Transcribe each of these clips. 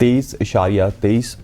23.23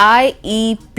IEP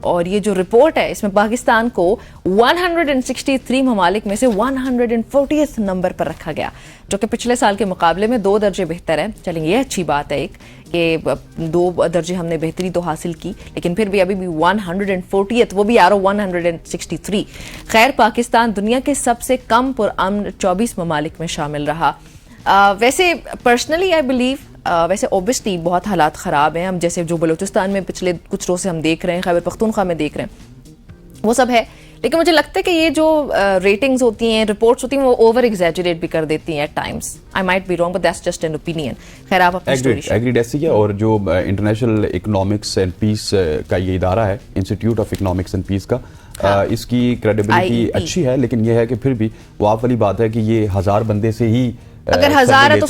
اور یہ جو رپورٹ ہے اس میں پاکستان کو 163 ممالک میں سے 140th نمبر پر رکھا گیا، جو کہ پچھلے سال کے مقابلے میں 2 درجے بہتر ہے. چلیں یہ اچھی بات ہے ایک کہ 2 درجے ہم نے بہتری تو حاصل کی، لیکن پھر بھی ابھی بھی 140th، وہ بھی آرو 163. خیر پاکستان دنیا کے سب سے کم پرامن 24 ممالک میں شامل رہا. ویسے پرسنلی آئی بلیو ویسے اوبیسلی بہت حالات خراب ہیں، ہم جیسے جو بلوچستان میں پچھلے کچھ روز سے ہم دیکھ رہے ہیں، خیبر پختونخوا میں دیکھ رہے ہیں، وہ سب ہے. لیکن مجھے لگتا ہے کہ یہ جو ریٹنگز ہوتی ہیں، رپورٹس ہوتی ہیں، وہ اوور ایگزیجریٹ بھی کر دیتی ہیں at times. I might be wrong but that's just an opinion. خیر آپ اپنی اسٹوری ایگریڈ ایسی ہے. اور جو انٹرنیشنل اکنامکس اینڈ پیس کا یہ ادارہ ہے، institute of economics and peace کا، اس کی کریڈیبلٹی اچھی ہے، لیکن یہ ہے کہ پھر بھی وہ آپ والی بات ہے کہ یہ 1000 بندے سے ہی اگر 1000 ہے تو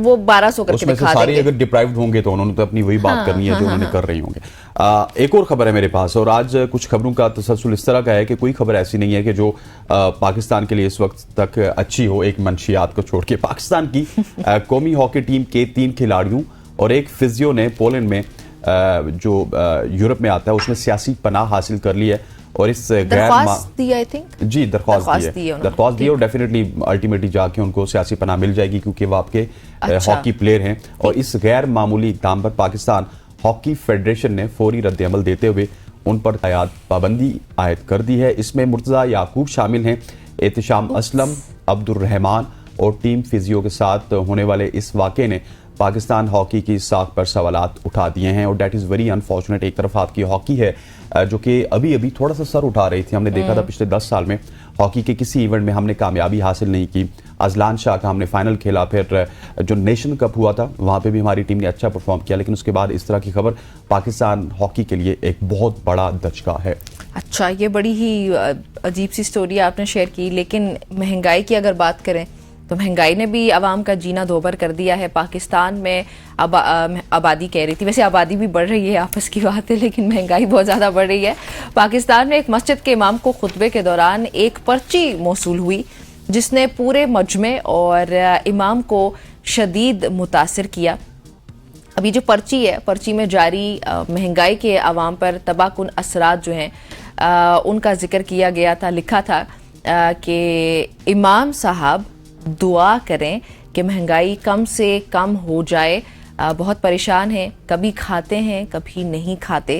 وہ 1200 کر کے دکھا دیں گے. سارے اگر ڈپرائیوڈ ہوں گے تو انہوں نے تو اپنی وہی بات کرنی ہے جو انہوں نے کر رہی ہوں گے. ایک اور خبر ہے میرے پاس، اور آج کچھ خبروں کا تسلسل اس طرح کا ہے کہ کوئی خبر ایسی نہیں ہے کہ جو پاکستان کے لیے اس وقت تک اچھی ہو، ایک منشیات کو چھوڑ کے. پاکستان کی قومی ہاکی ٹیم کے 3 کھلاڑیوں اور ایک فزیو نے پولینڈ میں جو یورپ میں آتا ہے اس میں سیاسی پناہ حاصل کر لی ہے. اور اس درخواست دی درخواست دی اور ڈیفینیٹلی الٹیمیٹلی جا کے ان کو سیاسی پناہ مل جائے گی، کیونکہ وہ آپ کے ہاکی پلیئر ہیں. اور اس غیر معمولی اقدام پر پاکستان ہاکی فیڈریشن نے فوری رد عمل دیتے ہوئے ان پر پابندی عائد کر دی ہے. اس میں مرتضی یعقوب شامل ہیں. احتشام اسلم، عبد الرحمان اور ٹیم فزیو کے ساتھ ہونے والے اس واقعے نے پاکستان ہاکی کی ساکھ پر سوالات اٹھا دیے ہیں، اور دیٹ از ویری انفارچونیٹ. ایک طرف آپ کی ہاکی ہے جو کہ ابھی تھوڑا سا سر اٹھا رہی تھی. ہم نے دیکھا تھا پچھلے 10 سال میں ہاکی کے کسی ایونٹ میں ہم نے کامیابی حاصل نہیں کی. اذلان شاہ کا ہم نے فائنل کھیلا، پھر جو نیشن کپ ہوا تھا وہاں پہ بھی ہماری ٹیم نے اچھا پرفارم کیا، لیکن اس کے بعد اس طرح کی خبر پاکستان ہاکی کے لیے ایک بہت بڑا دھچکا ہے. اچھا، یہ بڑی ہی عجیب سی سٹوری آپ نے شیئر کی. لیکن مہنگائی کی اگر بات کریں تو مہنگائی نے بھی عوام کا جینا دوبر کر دیا ہے. پاکستان میں آبادی کہہ رہی تھی، ویسے آبادی بھی بڑھ رہی ہے، آپس کی بات ہے، لیکن مہنگائی بہت زیادہ بڑھ رہی ہے. پاکستان میں ایک مسجد کے امام کو خطبے کے دوران ایک پرچی موصول ہوئی جس نے پورے مجمع اور امام کو شدید متاثر کیا. ابھی جو پرچی ہے، پرچی میں جاری مہنگائی کے عوام پر تباہ کن اثرات جو ہیں ان کا ذکر کیا گیا تھا. لکھا تھا کہ امام صاحب دعا کریں کہ مہنگائی کم سے کم ہو جائے، بہت پریشان ہیں، کبھی کھاتے ہیں کبھی نہیں کھاتے.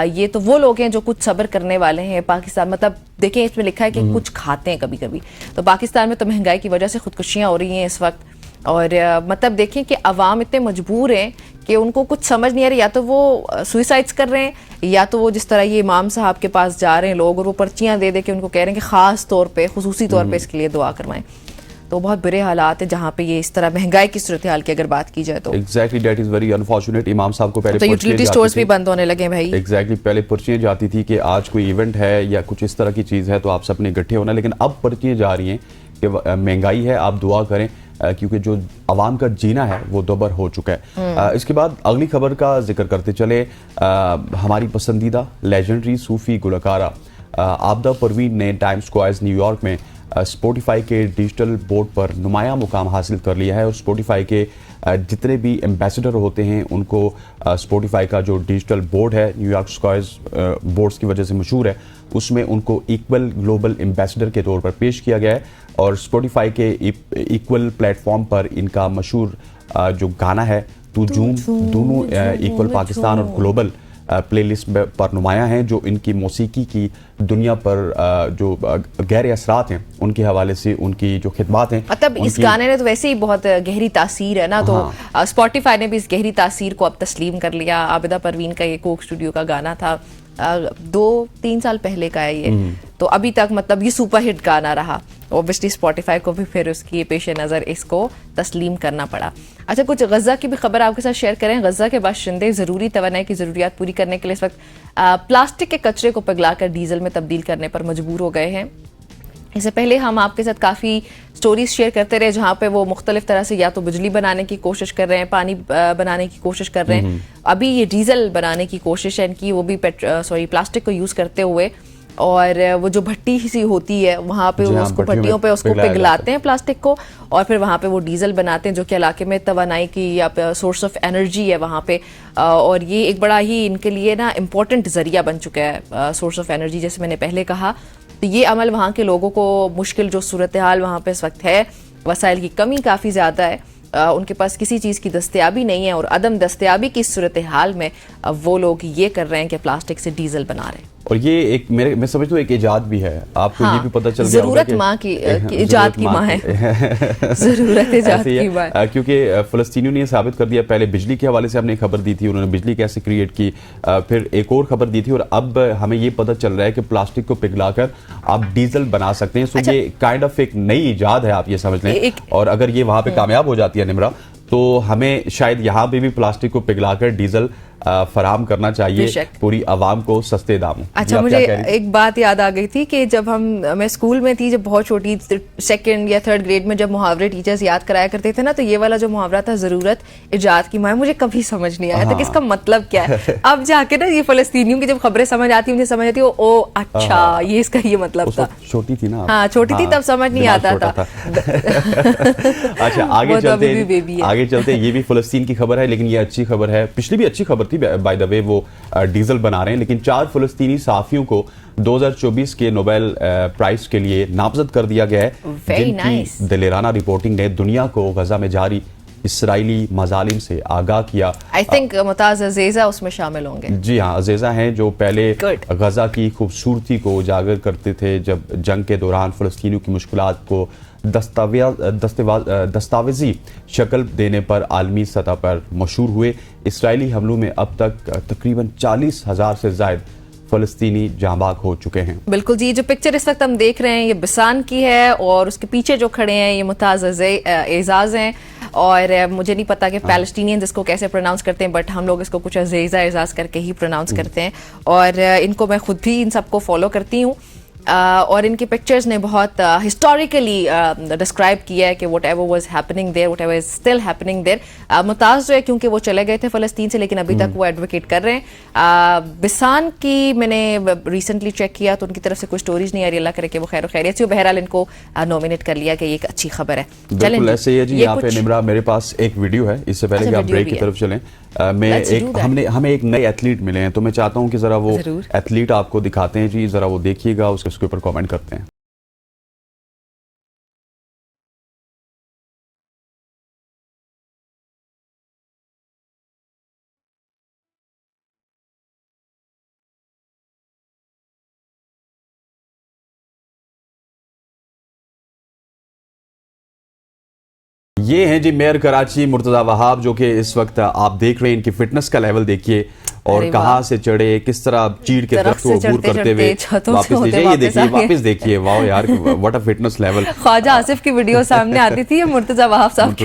یہ تو وہ لوگ ہیں جو کچھ صبر کرنے والے ہیں. پاکستان مطلب دیکھیں اس میں لکھا ہے کہ کچھ کھاتے ہیں کبھی کبھی. تو پاکستان میں تو مہنگائی کی وجہ سے خودکشیاں ہو رہی ہیں اس وقت. اور مطلب دیکھیں کہ عوام اتنے مجبور ہیں کہ ان کو کچھ سمجھ نہیں آ رہی، یا تو وہ سوئسائڈس کر رہے ہیں، یا تو وہ جس طرح یہ امام صاحب کے پاس جا رہے ہیں لوگ اور وہ پرچیاں دے کے ان کو کہہ رہے ہیں کہ خاص طور پہ خصوصی طور پہ اس کے لیے دعا کروائیں. تو بہت برے حالات ہیں جہاں پہ یہ اس طرح مہنگائی کی صورتحال کی اگر بات کی جائے تو exactly that is very unfortunate. امام صاحب کو پہلے تو یوٹیلیٹی سٹورز بھی بند ہونے لگے بھائی. ایگزیکٹلی پہلے پرچیاں جاتی تھی کہ آج کوئی ایونٹ ہے یا کچھ اس طرح کی چیز ہے تو آپ سب نے اکٹھے ہونا، لیکن اب پرچیاں جا رہی ہیں کہ مہنگائی ہے آپ دعا کریں، کیونکہ جو عوام کا جینا ہے وہ دوبر ہو چکا ہے. اس کے بعد اگلی خبر کا ذکر کرتے چلے. ہماری پسندیدہ لیجنڈری صوفی گلوکارہ عابدہ پروین نے ٹائم اسکوائرز نیو یارک میں اسپوٹیفائی کے ڈیجیٹل بورڈ پر نمایاں مقام حاصل کر لیا ہے. اور اسپوٹیفائی کے جتنے بھی ایمبیسڈر ہوتے ہیں ان کو اسپوٹیفائی کا جو ڈیجیٹل بورڈ ہے، نیو یارک اسکوائرز بورڈز کی وجہ سے مشہور ہے، اس میں ان کو ایکول گلوبل ایمبیسڈر کے طور پر پیش کیا گیا ہے. اور اسپوٹیفائی کے ایکول پلیٹ فارم پر ان کا مشہور جو گانا ہے تو جوم، دونوں ایکول پاکستان اور گلوبل پلے لسٹ پر نمایاں ہیں، جو ان کی موسیقی کی دنیا پر جو گہرے اثرات ہیں ان کے حوالے سے ان کی جو خدمات ہیں. مطلب اس گانے نے تو ویسے ہی بہت گہری تاثیر ہے نا، تو اسپوٹیفائی نے بھی اس گہری تاثیر کو اب تسلیم کر لیا. عابدہ پروین کا یہ کوک اسٹوڈیو کا گانا تھا، 2-3 سال پہلے کا ہے یہ، تو ابھی تک مطلب یہ سپر ہٹ گانا رہا. اوبیسلی اسپوٹیفائی کو بھی پھر اس کی پیش نظر اس کو تسلیم کرنا پڑا. اچھا، کچھ غزہ کی بھی خبر آپ کے ساتھ شیئر کریں. غزہ کے باشندے ضروری توانائی کی ضروریات پوری کرنے کے لیے اس وقت پلاسٹک کے کچرے کو پگھلا کر ڈیزل میں تبدیل کرنے پر مجبور ہو گئے ہیں. اس سے پہلے ہم آپ کے ساتھ کافی سٹوریز شیئر کرتے رہے جہاں پہ وہ مختلف طرح سے یا تو بجلی بنانے کی کوشش کر رہے ہیں، پانی بنانے کی کوشش کر رہے ہیں. ابھی یہ ڈیزل بنانے کی کوشش ہے ان کی، وہ بھی پلاسٹک کو یوز کرتے ہوئے. اور وہ جو بھٹی سی ہوتی ہے وہاں پہ اس کو بھٹیوں پہ اس کو پگھلاتے ہیں پلاسٹک کو, اور پھر وہاں پہ وہ ڈیزل بناتے ہیں جو کہ علاقے میں توانائی کی یا سورس آف انرجی ہے وہاں پہ, اور یہ ایک بڑا ہی ان کے لیے نا امپورٹنٹ ذریعہ بن چکا ہے سورس آف انرجی, جیسے میں نے پہلے کہا. تو یہ عمل وہاں کے لوگوں کو مشکل جو صورتحال وہاں پہ اس وقت ہے, وسائل کی کمی کافی زیادہ ہے, ان کے پاس کسی چیز کی دستیابی نہیں ہے, اور عدم دستیابی کی صورتحال میں وہ لوگ یہ کر رہے ہیں کہ پلاسٹک سے ڈیزل بنا رہے ہیں. اور یہ ایک میں سمجھتا ہوں ایک ایجاد بھی ہے, آپ کو یہ بھی پتہ چل گیا ہوگا ضرورت ماں کی ایجاد کی ماں ہے, ضرورت ایجاد کی ماں ہے, کیونکہ فلسطینیوں نے یہ ثابت کر دیا. پہلے بجلی کے حوالے سے ہم نے خبر دی تھی, انہوں نے بجلی کیسے کریٹ کی, پھر ایک اور خبر دی تھی, اور اب ہمیں یہ پتہ چل رہا ہے کہ پلاسٹک کو پگھلا کر آپ ڈیزل بنا سکتے ہیں. سو یہ کائنڈ آف ایک نئی ایجاد ہے, آپ یہ سمجھ لیں, اور اگر یہ وہاں پہ کامیاب ہو جاتی ہے نمرا, تو ہمیں شاید یہاں پہ بھی پلاسٹک کو پگھلا کر ڈیزل فراہم کرنا چاہیے پوری عوام کو سستے داموں. اچھا, مجھے ایک بات یاد آ گئی تھی کہ جب میں اسکول میں تھی, جب بہت چھوٹی 2nd یا 3rd گریڈ میں جب محاورے ٹیچرز یاد کرایا کرتے تھے نا, تو یہ والا جو محاورہ تھا ضرورت ایجاد کی ماں, مجھے کبھی سمجھ نہیں آیا تھا کہ اس کا مطلب کیا ہے. اب جا کے نا یہ فلسطینیوں کی جب خبریں سمجھ آتی, مجھے سمجھ آتی او اچھا یہ اس کا یہ مطلب تھا. چھوٹی تھی نا, ہاں چھوٹی تھی تب سمجھ نہیں آتا تھا. اچھا آگے چلتے, یہ بھی فلسطین کی خبر ہے, لیکن یہ اچھی خبر ہے. پچھلی بھی اچھی خبر تھی بائی دا وے, وہ ڈیزل بنا رہے ہیں, لیکن 4 فلسطینی صحافیوں کو 2024 کے نوبیل پرائز کے لیے نامزد کر دیا گیا ہے, جن کی دلیرانہ رپورٹنگ نے دنیا کو غزہ میں جاری اسرائیلی مظالم سے آگاہ کیا. آئی تھنک ممتاز عزیزہ اس میں شامل ہوں گے. جی ہاں, عزیزہ ہیں جو پہلے غزہ کی خوبصورتی کو اجاگر کرتے تھے جب جنگ کے دوران فلسطینیوں کی مشکلات کو دستاویزی شکل دینے پر عالمی سطح پر مشہور ہوئے. اسرائیلی حملوں میں اب تک تقریباً 40,000 سے زائد فلسطینی جاں بحق ہو چکے ہیں. بالکل جی, جو پکچر اس وقت ہم دیکھ رہے ہیں یہ بسان کی ہے, اور اس کے پیچھے جو کھڑے ہیں یہ ممتاز اعزاز ہیں, اور مجھے نہیں پتا کہ پیلسٹینینز اس کو کیسے پروناؤنس کرتے ہیں, بٹ ہم لوگ اس کو کچھ عزیزہ اعزاز کر کے ہی پروناؤنس کرتے ہیں, اور ان کو میں خود بھی ان سب کو فالو کرتی ہوں, اور ان کی پکچرز نے بہت ہسٹوریکلی ڈسکرائب کیا ہے کہ whatever was happening there, whatever is still happening there. Mumtaz جو ہے کیونکہ وہ چلے گئے تھے فلسطین سے, لیکن ابھی تک وہ ایڈوکیٹ کر رہے ہیں. بسان کی میں نے ریسنٹلی چیک کیا تو ان کی طرف سے کوئی سٹوریز نہیں آ رہی, اللہ کرے کہ وہ خیر و خیریت سے. بہرحال ان کو نومینیٹ کر لیا کہ یہ ایک اچھی خبر ہے. بالکل ایسے ہی ہے جی. یہاں پہ نمرا میرے پاس ایک ویڈیو ہے, اس سے پہلے کہ آپ بریک کی طرف چلیں, ہمیں ایک نئے ایتھلیٹ ملے ہیں, تو میں چاہتا ہوں کہ ذرا وہ ایتھلیٹ آپ کو دکھاتے ہیں جی, ذرا وہ دیکھیے گا, اس کے اوپر کامنٹ کرتے ہیں. یہ ہیں جی میئر کراچی مرتضی وہاب, جو کہ اس وقت آپ دیکھ رہے ہیں, ان کی فٹنس کا لیول دیکھیے, اور کہاں سے چڑھے, کس طرح چیڑ کے درخت کو عبور کرتے ہوئے واپس دیجئے. یہ دیکھیے, واپس دیکھیے, واو یار, واٹ اے فٹنس لیول. خواجہ آصف کی ویڈیو سامنے آتی تھی, مرتضی وہاب صاحب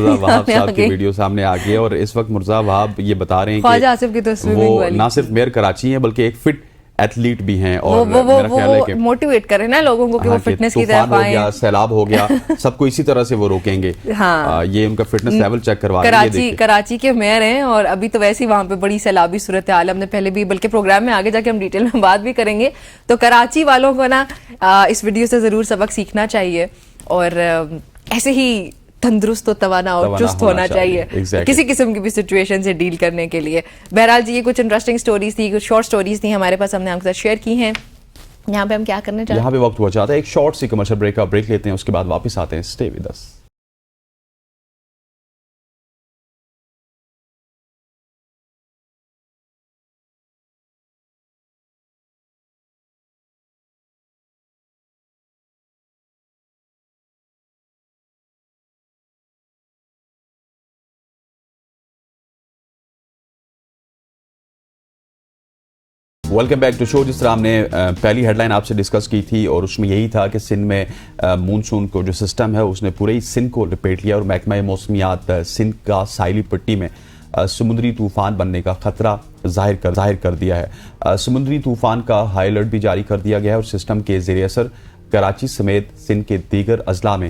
کی ویڈیو سامنے آ گئی, اور اس وقت مرتضی وہاب یہ بتا رہے ہیں خواجہ آصف کی تو وہ نہ صرف میئر کراچی ہیں بلکہ ایک فٹ ایتھلیٹ بھی ہیں, اور میرا خیال ہے کہ موٹیویٹ کریں نا لوگوں کو کہ وہ فٹنس کی طرف آئیں. طوفان ہو گیا, سیلاب ہو گیا, سب کو اسی طرح سے وہ روکیں گے. یہ ان کا فٹنس لیول چیک کروا رہے ہیں. کراچی کے میئر ہیں, اور ابھی تو ویسے ہی وہاں پہ بڑی سیلابی صورتحال, ہم نے پہلے بھی بلکہ پروگرام میں آگے جا کے ہم ڈیٹیل میں بات بھی کریں گے. تو کراچی والوں کو نا اس ویڈیو سے ضرور سبق سیکھنا چاہیے, اور ایسے ہی تندرست و توانا اور چست ہونا چاہیے کسی قسم کی بھی سچویشن سے ڈیل کرنے کے لیے. بہرحال جی, یہ کچھ انٹرسٹنگ سٹوریز تھی, کچھ شارٹ سٹوریز تھیں ہمارے پاس, ہم نے آپ کے ساتھ شیئر کی ہیں. یہاں پہ ہم کیا کرنے چاہتے ہیں, یہاں پہ وقت ہوا چاہتا ہے ایک شارٹ سی کمرشل بریک کا بریک لیتے ہیں, اس کے بعد واپس آتے ہیں. Stay with us. Welcome back to show. جس طرح ہم نے پہلی ہیڈ لائن آپ سے ڈسکس کی تھی, اور اس میں یہی تھا کہ سندھ میں مونسون کو جو سسٹم ہے اس نے پورے ہی سندھ کو لپیٹ لیا, اور محکمہ موسمیات سندھ کا ساحلی پٹی میں سمندری طوفان بننے کا خطرہ ظاہر کر دیا ہے. سمندری طوفان کا ہائی الرٹ بھی جاری کر دیا گیا ہے, اور سسٹم کے زیر اثر کراچی سمیت سندھ کے دیگر اضلاع میں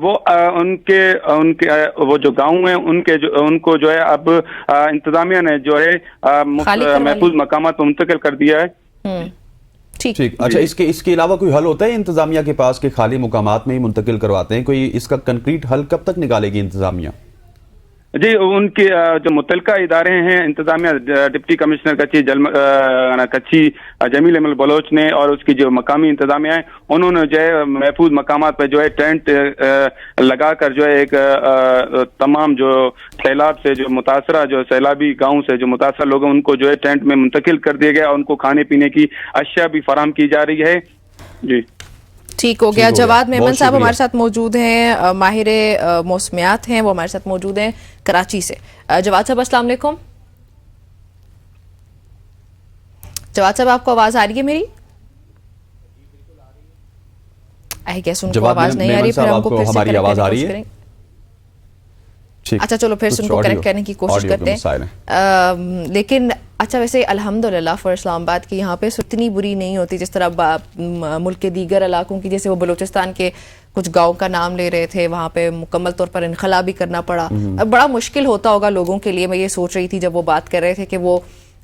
وہ ان کے وہ جو گاؤں ہیں ان کو جو ہے اب انتظامیہ نے جو ہے محفوظ مقامات منتقل کر دیا ہے. ٹھیک. اچھا, اس کے علاوہ کوئی حل ہوتا ہے انتظامیہ کے پاس کہ خالی مقامات میں ہی منتقل کرواتے ہیں؟ کوئی اس کا کنکریٹ حل کب تک نکالے گی انتظامیہ؟ جی, ان کے جو متعلقہ ادارے ہیں انتظامیہ, ڈپٹی کمشنر کچھی جمیل احمد بلوچ نے اور اس کی جو مقامی انتظامیہ ہیں, انہوں نے جو ہے محفوظ مقامات پہ جو ہے ٹینٹ لگا کر جو ہے ایک تمام جو سیلاب سے جو متاثرہ جو سیلابی گاؤں سے جو متاثرہ لوگ ہیں ان کو جو ہے ٹینٹ میں منتقل کر دیا گیا اور ان کو کھانے پینے کی اشیاء بھی فراہم کی جا رہی ہے. جی ٹھیک ہو گیا. جواد میمن صاحب ہمارے ساتھ موجود ہیں, ماہر موسمیات ہیں, وہ ہمارے ساتھ موجود ہیں کراچی سے. جواد صاحب السلام علیکم. جواد صاحب آپ کو آواز آ رہی ہے میری؟ آئی گیس ان کو آواز نہیں آ رہی, پھر ہم کو پھر سے ہماری آواز آ رہی ہے. اچھا چلو پھر ان کو کریکٹ کرنے کی کوشش کرتے ہیں. لیکن اچھا ویسے الحمدللہ فار اسلام آباد کی یہاں پہ اتنی بری نہیں ہوتی جس طرح ملک کے دیگر علاقوں کی, جیسے وہ بلوچستان کے کچھ گاؤں کا نام لے رہے تھے, وہاں پہ مکمل طور پر انخلا بھی کرنا پڑا. بڑا مشکل ہوتا ہوگا لوگوں کے لیے. میں یہ سوچ رہی تھی جب وہ بات کر رہے تھے کہ وہ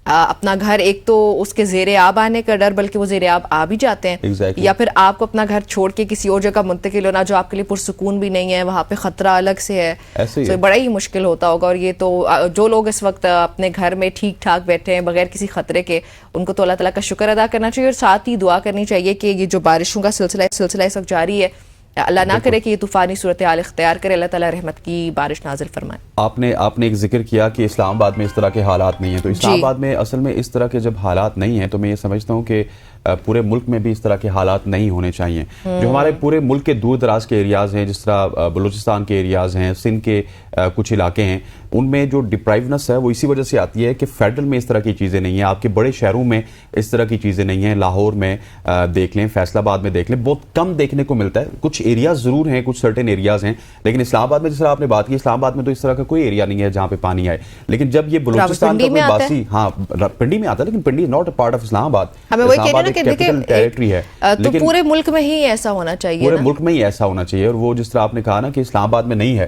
اپنا گھر, ایک تو اس کے زیر آب آنے کا ڈر, بلکہ وہ زیر آب آ بھی جاتے ہیں, یا پھر آپ کو اپنا گھر چھوڑ کے کسی اور جگہ منتقل ہونا جو آپ کے لیے پرسکون بھی نہیں ہے, وہاں پہ خطرہ الگ سے ہے, تو بڑا ہی مشکل ہوتا ہوگا. اور یہ تو جو لوگ اس وقت اپنے گھر میں ٹھیک ٹھاک بیٹھے ہیں بغیر کسی خطرے کے, ان کو تو اللہ تعالیٰ کا شکر ادا کرنا چاہیے, اور ساتھ ہی دعا کرنی چاہیے کہ یہ جو بارشوں کا سلسلہ اس وقت جاری ہے, اللہ نہ کرے کہ یہ طوفانی صورتحال اختیار کرے, اللہ تعالیٰ رحمت کی بارش نازل فرمائے. آپ نے ایک ذکر کیا کہ اسلام آباد میں اس طرح کے حالات نہیں ہیں, تو اسلام آباد میں اصل میں اس طرح کے جب حالات نہیں ہیں تو میں یہ سمجھتا ہوں کہ پورے ملک میں بھی اس طرح کے حالات نہیں ہونے چاہیے. جو ہمارے پورے ملک کے دور دراز کے ایریاز ہیں, جس طرح بلوچستان کے ایریاز ہیں, سندھ کے کچھ علاقے ہیں, ان میں جو ڈپرائیونس ہے وہ اسی وجہ سے آتی ہے کہ فیڈرل میں اس طرح کی چیزیں نہیں ہیں. آپ کے بڑے شہروں میں اس طرح کی چیزیں نہیں ہیں. لاہور میں دیکھ لیں, فیصل آباد میں دیکھ لیں, بہت کم دیکھنے کو ملتا ہے. کچھ ایریاز ضرور ہیں, کچھ سرٹن ایریاز ہیں, لیکن اسلام آباد میں جس طرح آپ نے بات کی, اسلام آباد میں تو اس طرح کا کوئی ایریا نہیں ہے جہاں پہ پانی آئے. لیکن جب یہ بلوچستان کا کوئی باسی, ہاں پنڈی میں آتا ہے, لیکن Pindi is not a part of Islamabad. اسلام آباد ایک کیپٹل ٹیریٹری ہے, تو پورے ملک میں ہی ایسا ہونا چاہیے, پورے ملک میں ہی ایسا ہونا چاہیے. اور وہ جس طرح آپ نے کہا نا کہ اسلام آباد میں نہیں ہے,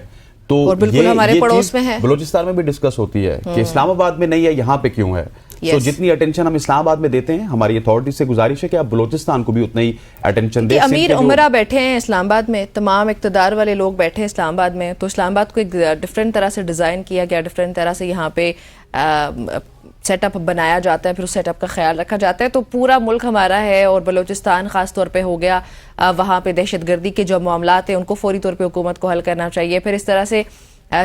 تو بالکل ہمارے پڑوس میں ہے, بلوچستان میں بھی ڈسکس ہوتی ہے کہ اسلام آباد میں نہیں ہے, یہاں پہ کیوں ہے. تو جتنی اٹینشن ہم اسلام آباد میں دیتے ہیں, ہماری اتھارٹی سے گزارش ہے کہ آپ بلوچستان کو بھی اتنا ہی اٹینشن دیں. امیر عمرہ بیٹھے ہیں اسلام آباد میں, تمام اقتدار والے لوگ بیٹھے ہیں اسلام آباد میں, تو اسلام آباد کو ایک ڈفرینٹ طرح سے ڈیزائن کیا گیا, ڈفرینٹ طرح سے یہاں پہ سیٹ اپ بنایا جاتا ہے, پھر اس سیٹ اپ کا خیال رکھا جاتا ہے. تو پورا ملک ہمارا ہے, اور بلوچستان خاص طور پہ ہو گیا, وہاں پہ دہشت گردی کے جو معاملات ہیں ان کو فوری طور پہ حکومت کو حل کرنا چاہیے. پھر اس طرح سے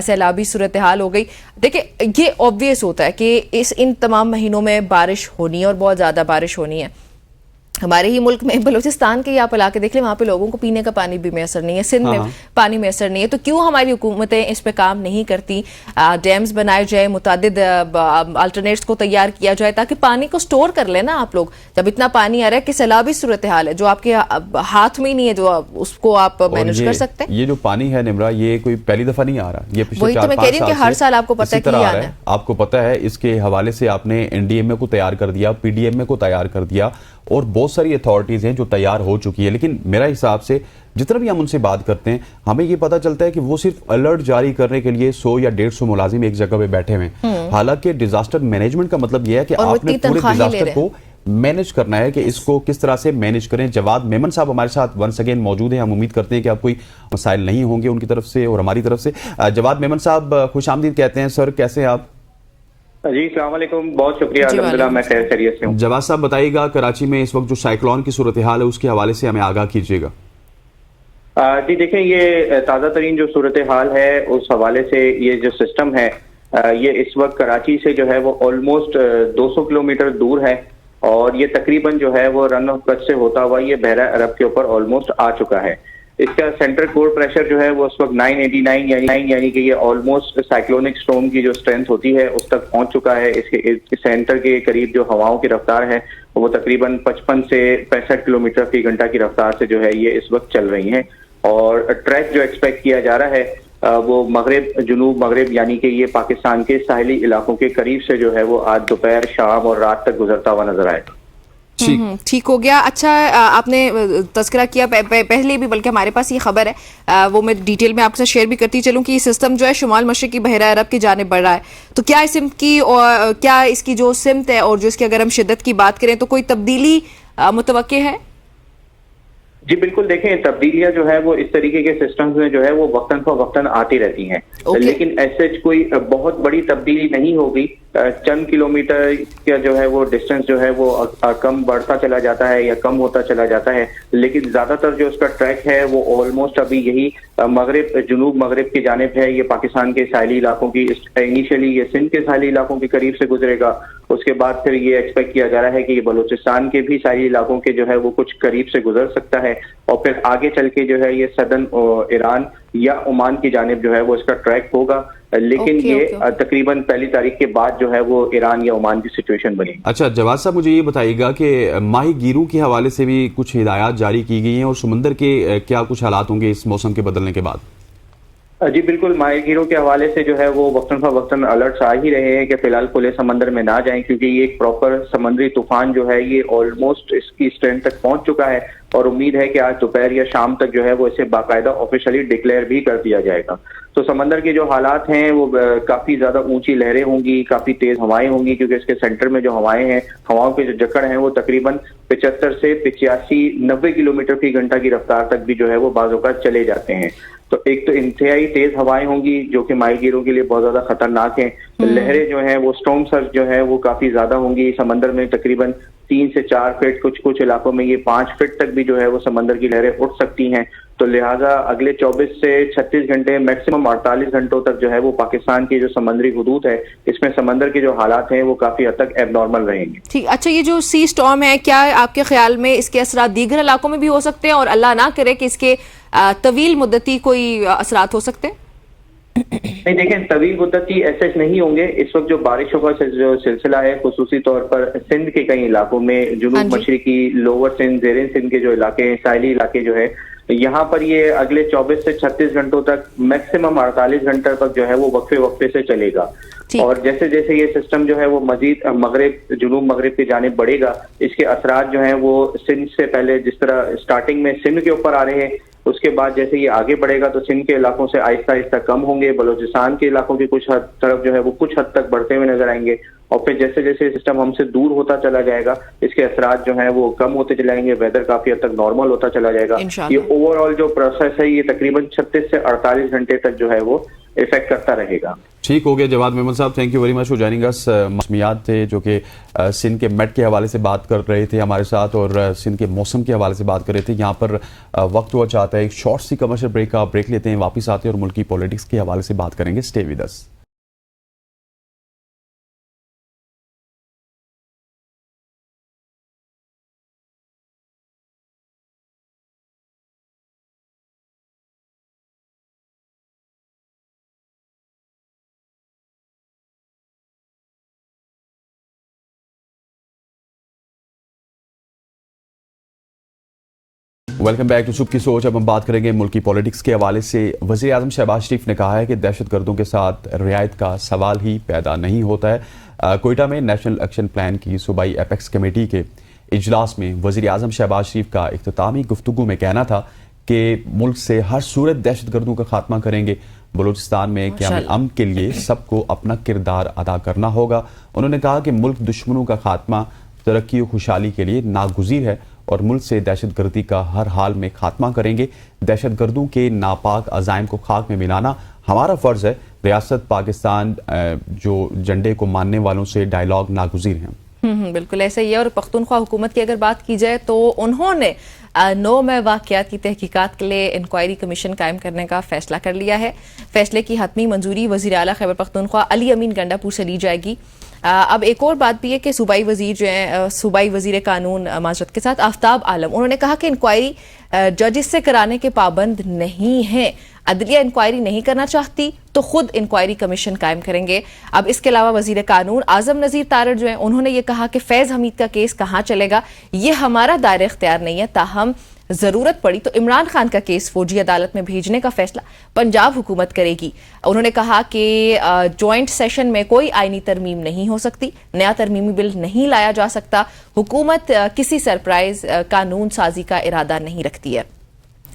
سیلابی صورتحال ہو گئی. دیکھیں یہ obvious ہوتا ہے کہ ان تمام مہینوں میں بارش ہونی ہے, اور بہت زیادہ بارش ہونی ہے. ہمارے ہی ملک میں بلوچستان کے آپ علاقے دیکھ لیں, وہاں پہ لوگوں کو پینے کا پانی بھی میسر نہیں ہے, سندھ میں پانی میسر نہیں ہے. تو کیوں ہماری حکومتیں اس پہ کام نہیں کرتی؟ ڈیمز بنائے جائے, متعدد الٹرنیٹس کو تیار کیا جائے تاکہ پانی کو سٹور کر لیں نا آپ لوگ. جب اتنا پانی آ رہا ہے کہ سیلابی صورتحال ہے جو آپ کے ہاتھ میں ہی نہیں ہے, جو اس کو آپ مینج کر سکتے ہیں. یہ جو پانی ہے نمرا, یہ کوئی پہلی دفعہ نہیں آ رہا, یہ وہی تو میں کہہ رہی ہوں کہ ہر سال آپ کو پتہ ہے کہ یہ آنا ہے. آپ کو پتہ ہے اس کے حوالے سے آپ نے این ڈی ایم اے کو تیار کر دیا, پی ڈی ایم اے کو تیار کر دیا, اور بہت ساری اتھارٹیز ہیں جو تیار ہو چکی ہے. لیکن میرا حساب سے جتنا بھی ہم ان سے بات کرتے ہیں, ہمیں یہ پتا چلتا ہے کہ وہ صرف الرٹ جاری کرنے کے لیے 100 یا 150 ملازم ایک جگہ پہ بیٹھے ہوئے ہیں. حالانکہ ڈیزاسٹر مینجمنٹ کا مطلب یہ ہے کہ آپ نے پورے ڈیزاسٹر کو مینج کرنا ہے, کہ اس کو کس طرح سے مینج کریں. جواد میمن صاحب ہمارے ساتھ ونس اگین موجود ہیں. ہم امید کرتے ہیں کہ آپ کوئی مسائل نہیں ہوں گے ان کی طرف سے اور ہماری طرف سے. جواد میمن صاحب خوش آمدید کہتے ہیں. سر کیسے ہیں آپ؟ جی السلام علیکم, بہت شکریہ, الحمدللہ میں خیریت سے ہوں. جواد صاحب بتائیے گا کراچی میں اس وقت جو سائیکلون کی صورتحال ہے اس کے حوالے سے ہمیں آگاہ کیجیے گا. جی دیکھیں, یہ تازہ ترین جو صورتحال ہے اس حوالے سے یہ جو سسٹم ہے یہ اس وقت کراچی سے جو ہے وہ آلموسٹ 200 کلومیٹر دور ہے, اور یہ تقریباً جو ہے وہ رن آف کچھ سے ہوتا ہوا یہ بحیرہ عرب کے اوپر آلموسٹ آ چکا ہے. اس کا سینٹر کور پریشر جو ہے وہ اس وقت 989 یعنی کہ یہ آلموسٹ سائیکلونک اسٹارم کی جو اسٹرینتھ ہوتی ہے اس تک پہنچ چکا ہے. اس کے سینٹر کے قریب جو ہواؤں کی رفتار ہے وہ تقریباً 55 سے 65 کلومیٹر فی گھنٹہ کی رفتار سے جو ہے یہ اس وقت چل رہی ہیں. اور ٹریک جو ایکسپیکٹ کیا جا رہا ہے وہ مغرب, جنوب مغرب, یعنی کہ یہ پاکستان کے ساحلی علاقوں کے قریب سے جو ہے وہ آج دوپہر, شام اور رات تک گزرتا ہوا نظر آئے. ٹھیک ہو گیا. اچھا آپ نے تذکرہ کیا پہلے بھی، بلکہ ہمارے پاس یہ خبر ہے وہ میں ڈیٹیل میں آپ کے ساتھ شیئر بھی کرتی چلوں کہ یہ سسٹم جو ہے شمال مشرقی بحیرہ عرب کی جانب بڑھ رہا ہے. تو کیا اس سمت کی اور کیا اس کی جو سمت ہے اور جو اس کی اگر ہم شدت کی بات کریں تو کوئی تبدیلی متوقع ہے؟ جی بالکل، دیکھیں تبدیلیاں جو ہے وہ اس طریقے کے سسٹمز میں جو ہے وہ وقتاً فوقتاً آتی رہتی ہیں، لیکن ایسے کوئی بہت بڑی تبدیلی نہیں ہوگی. چند کلومیٹر کا جو ہے وہ ڈسٹنس جو ہے وہ کم بڑھتا چلا جاتا ہے یا کم ہوتا چلا جاتا ہے، لیکن زیادہ تر جو اس کا ٹریک ہے وہ آلموسٹ ابھی یہی مغرب جنوب مغرب کی جانب ہے. یہ پاکستان کے ساحلی علاقوں کی، انیشیلی یہ سندھ کے ساحلی علاقوں کے قریب سے گزرے گا. اس کے بعد پھر یہ ایکسپیکٹ کیا جا رہا ہے کہ یہ بلوچستان کے بھی ساحلی علاقوں کے جو ہے وہ کچھ قریب سے گزر سکتا ہے، اور پھر آگے چل کے جو ہے یہ سدن ایران یا عمان کی جانب جو ہے وہ اس کا ٹریک ہوگا. لیکن یہ تقریباً 1 تاریخ کے بعد جو ہے وہ ایران یا عمان کی سچویشن بنی. اچھا جواد صاحب، مجھے یہ بتائیے گا کہ ماہی گیروں کے حوالے سے بھی کچھ ہدایات جاری کی گئی ہیں، اور سمندر کے کیا کچھ حالات ہوں گے اس موسم کے بدلنے کے بعد؟ جی بالکل، ماہی گیروں کے حوالے سے جو ہے وہ وقتاً فوقتاً الرٹس آ ہی رہے ہیں کہ فی الحال کھلے سمندر میں نہ جائیں، کیونکہ یہ ایک پراپر سمندری طوفان جو ہے یہ آلموسٹ اس کی اسٹرینتھ تک پہنچ چکا ہے، اور امید ہے کہ آج دوپہر یا شام تک جو ہے وہ اسے باقاعدہ آفیشلی ڈکلیئر بھی کر دیا جائے گا. تو سمندر کے جو حالات ہیں وہ کافی زیادہ اونچی لہریں ہوں گی، کافی تیز ہوائیں ہوں گی، کیونکہ اس کے سینٹر میں جو ہوائیں ہیں، ہواؤں کے جو جکڑ ہیں وہ تقریباً 75 سے 85 90 کلومیٹر فی گھنٹہ کی رفتار تک بھی جو ہے وہ بعض اوقات چلے جاتے ہیں. تو ایک تو انتہائی تیز ہوائیں ہوں گی جو کہ ماہی گیروں کے لیے بہت زیادہ خطرناک ہیں. لہریں جو ہیں وہ اسٹارم سرج جو ہے وہ کافی زیادہ ہوں گی. سمندر میں تقریباً 3 سے 4 فٹ، کچھ علاقوں میں یہ 5 فٹ تک بھی جو ہے وہ سمندر کی لہریں اٹھ سکتی ہیں. تو لہٰذا اگلے 24 سے 36 گھنٹے میکسیمم 48 گھنٹوں تک جو ہے وہ پاکستان کی جو سمندری حدود ہے اس میں سمندر کے جو حالات ہیں وہ کافی حد تک ایب نارمل رہیں گے. ٹھیک. اچھا، یہ جو سی اسٹارم ہے کیا آپ کے خیال میں اس کے اثرات دیگر علاقوں میں بھی ہو سکتے ہیں، اور اللہ نہ کرے کہ اس کے طویل مدتی کوئی اثرات ہو سکتے ہیں؟ نہیں دیکھیں، طویل مدتی ایسے نہیں ہوں گے. اس وقت جو بارشوں کا جو سلسلہ ہے خصوصی طور پر سندھ کے کئی علاقوں میں، جنوب مشرقی لوور سندھ، زیرین سندھ کے جو علاقے ہیں، ساحلی علاقے جو ہے، یہاں پر یہ اگلے 24 سے 36 گھنٹوں تک میکسیمم 48 گھنٹے تک جو ہے وہ وقفے سے چلے گا. اور جیسے جیسے یہ سسٹم جو ہے وہ مزید مغرب جنوب مغرب کی جانب بڑھے گا، اس کے اثرات جو ہیں وہ سندھ سے پہلے جس طرح سٹارٹنگ میں سندھ کے اوپر آ رہے ہیں، اس کے بعد جیسے یہ آگے بڑھے گا تو سندھ کے علاقوں سے آہستہ آہستہ کم ہوں گے، بلوچستان کے علاقوں کی کچھ طرف جو ہے وہ کچھ حد تک بڑھتے ہوئے نظر آئیں گے، اور پھر جیسے جیسے سسٹم ہم سے دور ہوتا چلا جائے گا اس کے اثرات جو ہیں وہ کم ہوتے چلے جائیں گے، ویدر کافی حد تک نارمل ہوتا چلا جائے گا. یہ اوور آل جو پروسیس ہے یہ تقریباً 36 سے 48 گھنٹے تک جو ہے وہ افیکٹ کرتا رہے گا. ٹھیک ہو گیا Jawad Memon sahib, thank you very much for joining us. موسمیات تھے جو کہ سندھ کے میٹ کے حوالے سے بات کر رہے تھے ہمارے ساتھ، اور سندھ کے موسم کے حوالے سے بات کر رہے تھے. یہاں پر وقت ہوا چاہتا ہے ایک شارٹ سی کمرشل بریک کا، بریک لیتے ہیں، واپس آتے ہیں اور ملکی پولیٹکس کے حوالے سے بات کریں گے. Stay with us. Welcome back to صبح کی سوچ. اب ہم بات کریں گے ملکی پولیٹکس کے حوالے سے. وزیر اعظم شہباز شریف نے کہا ہے کہ دہشت گردوں کے ساتھ رعایت کا سوال ہی پیدا نہیں ہوتا ہے. کوئٹہ میں نیشنل ایکشن پلان کی صوبائی ایپیکس کمیٹی کے اجلاس میں وزیر اعظم شہباز شریف کا اختتامی گفتگو میں کہنا تھا کہ ملک سے ہر صورت دہشت گردوں کا خاتمہ کریں گے. بلوچستان میں قیام امن کے لیے سب کو اپنا کردار ادا کرنا ہوگا. انہوں نے کہا کہ ملک دشمنوں کا خاتمہ ترقی و خوشحالی کے لیے ناگزیر ہے، اور ملک سے دہشت گردی کا ہر حال میں خاتمہ کریں گے. دہشت گردوں کے ناپاک عزائم کو خاک میں ملانا ہمارا فرض ہے. ریاست پاکستان جو جھنڈے کو ماننے والوں سے ڈائیلاگ ناگزیر ہیں. بالکل ایسا ہی ہے. اور پختونخوا حکومت کی اگر بات کی جائے تو انہوں نے 9 مئی واقعات کی تحقیقات کے لیے انکوائری کمیشن قائم کرنے کا فیصلہ کر لیا ہے. فیصلے کی حتمی منظوری وزیر اعلیٰ خیبر پختونخوا علی امین گنڈا پور سے لی جائے گی. اب ایک اور بات بھی ہے کہ صوبائی وزیر جو ہیں، صوبائی وزیر قانون معذرت کے ساتھ آفتاب عالم، انہوں نے کہا کہ انکوائری ججز سے کرانے کے پابند نہیں ہیں. عدلیہ انکوائری نہیں کرنا چاہتی تو خود انکوائری کمیشن قائم کریں گے. اب اس کے علاوہ وزیر قانون اعظم نذیر تارڑ جو ہیں، انہوں نے یہ کہا کہ فیض حمید کا کیس کہاں چلے گا، یہ ہمارا دائرہ اختیار نہیں ہے، تاہم ضرورت پڑی تو عمران خان کا کیس فوجی عدالت میں بھیجنے کا فیصلہ پنجاب حکومت کرے گی. انہوں نے کہا کہ جوائنٹ سیشن میں کوئی آئینی ترمیم نہیں ہو سکتی, نیا ترمیمی بل نہیں لایا جا سکتا, حکومت کسی سرپرائز قانون سازی کا ارادہ نہیں رکھتی ہے.